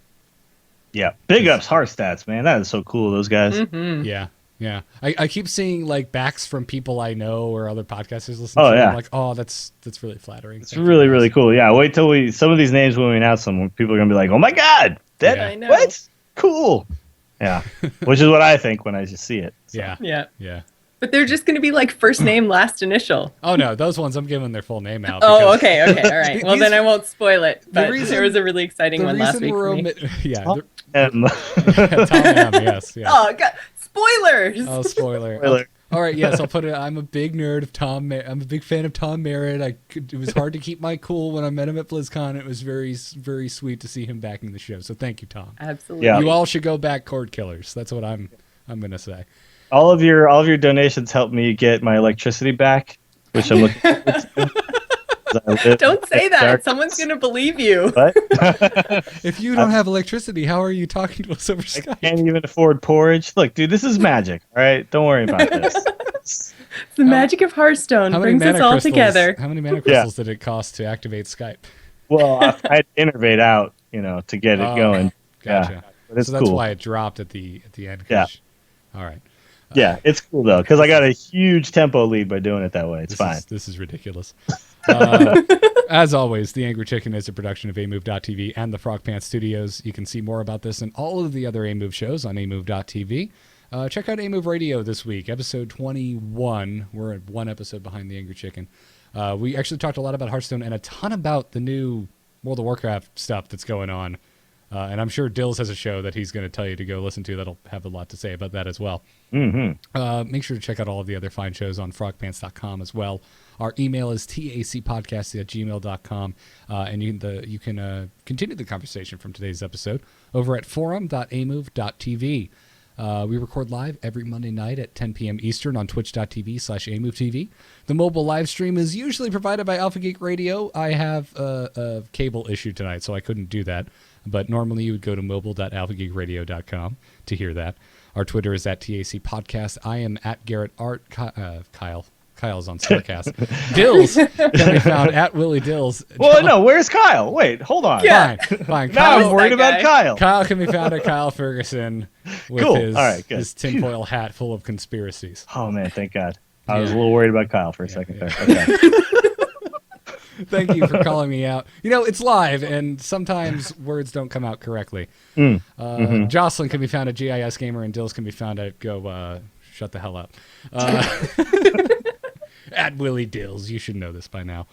Yeah. Big ups, Hearthstats, man. That is so cool, those guys. Mm-hmm. Yeah. Yeah. I keep seeing like backs from people I know or other podcasters listen Oh, to. yeah. I'm like, oh, that's really flattering. It's really, really cool. Yeah, wait till some of these names when we announce them, people are going to be like, oh my God, that, Yeah. I know. what? Cool. Yeah. Which is what I think when I just see it. So. Yeah. Yeah. Yeah. But they're just going to be like first name, last initial. Oh, no, those ones I'm giving their full name out. Oh, because okay, all right. Well, then I won't spoil it. But reason- there was a really exciting The one last reason week. we're For me. yeah, Tom Tom M, yes, yes. Oh, God. Spoilers! Oh, spoiler. Spoiler. All right, yes, I'll put it. I'm a big nerd of Tom. I'm a big fan of Tom Merritt. It was hard to keep my cool when I met him at BlizzCon. It was very, very sweet to see him backing the show. So thank you, Tom. Absolutely. Yeah. You all should go back Cord Killers. That's what I'm gonna say. all of your donations help me get my electricity back, which I'm looking forward to. Don't say that. Someone's going to believe you. What? If you don't have electricity, how are you talking to us over I Skype? can't even afford porridge. Look, dude, this is magic. All right, don't worry about this. It's the magic of Hearthstone How many brings us mana all crystals? together. How many mana crystals did it cost to activate Skype? Well, I had to innervate out, to get it Oh, going. Gotcha. Yeah, but it's So that's cool. why it dropped at the end. Yeah. All right. Yeah, it's cool though because I got a huge tempo lead by doing it that way. It's fine. This is ridiculous. As always, The Angry Chicken is a production of amove.tv and the Frog Pants Studios. You can see more about this and all of the other amove shows on amove.tv. Check out amove Radio this week, episode 21. We're at one episode behind The Angry Chicken. We actually talked a lot about Hearthstone and a ton about the new World of Warcraft stuff that's going on. And I'm sure Dills has a show that he's going to tell you to go listen to that'll have a lot to say about that as well. Mm-hmm. Make sure to check out all of the other fine shows on frogpants.com as well. Our email is tacpodcast@gmail.com. And you can continue the conversation from today's episode over at forum.amove.tv. We record live every Monday night at 10 p.m. Eastern on twitch.tv/amovetv. The mobile live stream is usually provided by Alpha Geek Radio. I have a cable issue tonight, so I couldn't do that. But normally you would go to mobile.alphageekradio.com to hear that. Our Twitter is at TAC Podcast. I am at Garrett Art. Kyle's on Starcast. Dills can be found at Willie Dills. Well, no, where's Kyle? Wait, hold on. Yeah. Fine. Now Kyle, I'm worried that about guy? Kyle. Kyle can be found at Kyle Ferguson with Cool. his, All right, good. his tinfoil hat full of conspiracies. Oh man, thank God. I was a Yeah. little worried about Kyle for a second yeah. there. Okay. Thank you for calling me out. It's live, and sometimes words don't come out correctly. Jocelyn can be found at GIS Gamer, and Dills can be found at shut the hell up. At Willie Dills. You should know this by now.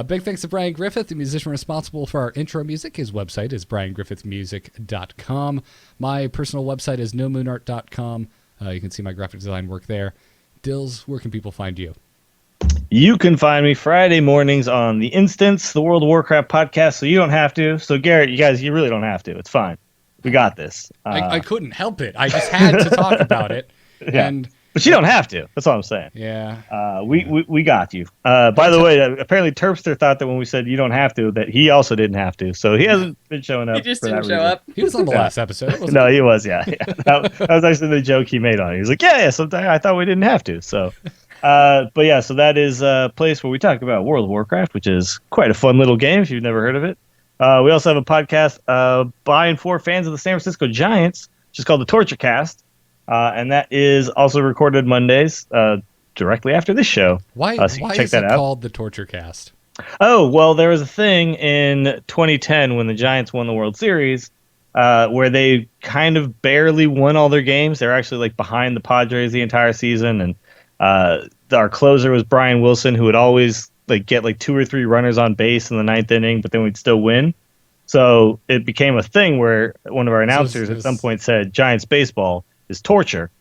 Big thanks to Brian Griffith, the musician responsible for our intro music. His website is briangriffithmusic.com. My personal website is nomoonart.com. You can see my graphic design work there. Dills, where can people find you? You can find me Friday mornings on The Instance, the World of Warcraft podcast, so you don't have to. So, Garrett, you really don't have to. It's fine. We got this. I couldn't help it. I just had to talk about it. Yeah. And But you don't have to. That's all I'm saying. yeah. We got you. By the way, apparently Terpster thought that when we said you don't have to, that he also didn't have to. So he hasn't been showing up. He just for didn't that show reason. up. He was on the last episode. It wasn't No, he was. Yeah. That was actually the joke he made on it. He was like, yeah. Sometimes I thought we didn't have to. So, but yeah. So that is a place where we talk about World of Warcraft, which is quite a fun little game if you've never heard of it. We also have a podcast by and for fans of the San Francisco Giants, which is called the Torture Cast. And that is also recorded Mondays directly after this show. Why so why check is that it out. called the Torture Cast? Oh, well, there was a thing in 2010 when the Giants won the World Series where they kind of barely won all their games. They were actually like behind the Padres the entire season. And our closer was Brian Wilson, who would always like get like 2 or 3 runners on base in the 9th inning, but then we'd still win. So it became a thing where one of our announcers at some point said, Giants baseball is torture.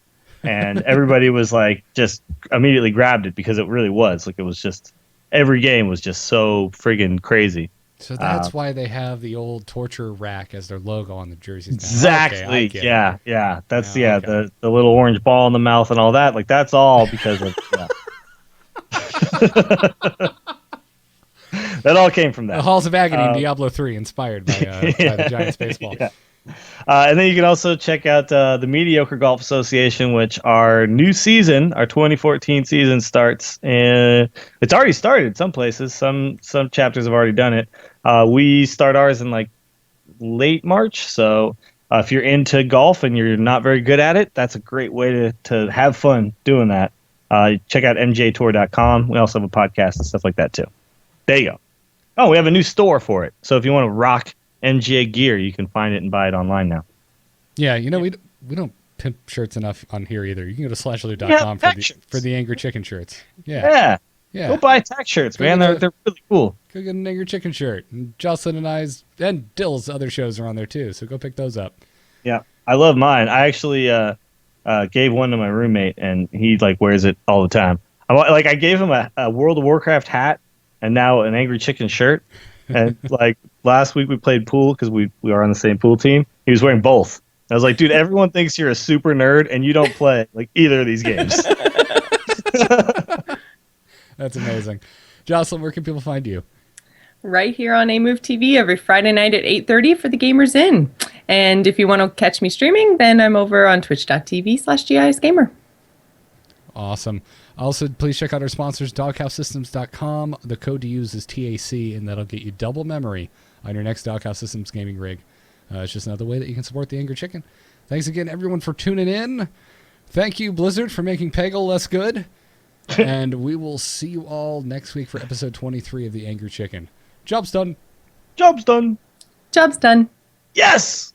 And everybody was like, just immediately grabbed it because it really was. Like, it was just, every game was just so friggin' crazy. So that's why they have the old torture rack as their logo on the jerseys now. Exactly. Okay, I get it. Yeah. That's, Okay. the little orange ball in the mouth and all that. Like, that's all because of, that all came from that. The Halls of Agony in Diablo 3, inspired by the Giants baseball. Yeah. And then you can also check out the Mediocre Golf Association, which our new season, our 2014 season starts. It's already started some places. Some chapters have already done it. We start ours in like late March. So if you're into golf and you're not very good at it, that's a great way to have fun doing that. Check out mjtour.com. We also have a podcast and stuff like that too. There you go. Oh, we have a new store for it. So if you want to rock MGA gear, you can find it and buy it online now. Yeah, we don't pimp shirts enough on here either. You can go to slashloot.com for the Angry Chicken shirts. Yeah. Go buy tack shirts, man. They're really cool. Go get an Angry Chicken shirt. And Jocelyn and I's and Dill's other shows are on there too, so go pick those up. Yeah, I love mine. I actually gave one to my roommate, and he like wears it all the time. I gave him a World of Warcraft hat and now an Angry Chicken shirt. And like last week we played pool because we are on the same pool team. He was wearing both. I was like, dude, everyone thinks you're a super nerd and you don't play like either of these games. That's amazing. Jocelyn, where can people find you? Right here on A Move TV every Friday night at 8:30 for the Gamers In. And if you want to catch me streaming, then I'm over on twitch.tv/GISgamer. Awesome. Also, please check out our sponsors, doghousesystems.com. The code to use is TAC, and that'll get you double memory on your next Doghouse Systems gaming rig. It's just another way that you can support the Angry Chicken. Thanks again, everyone, for tuning in. Thank you, Blizzard, for making Peggle less good. And we will see you all next week for episode 23 of the Angry Chicken. Job's done. Job's done. Job's done. Yes!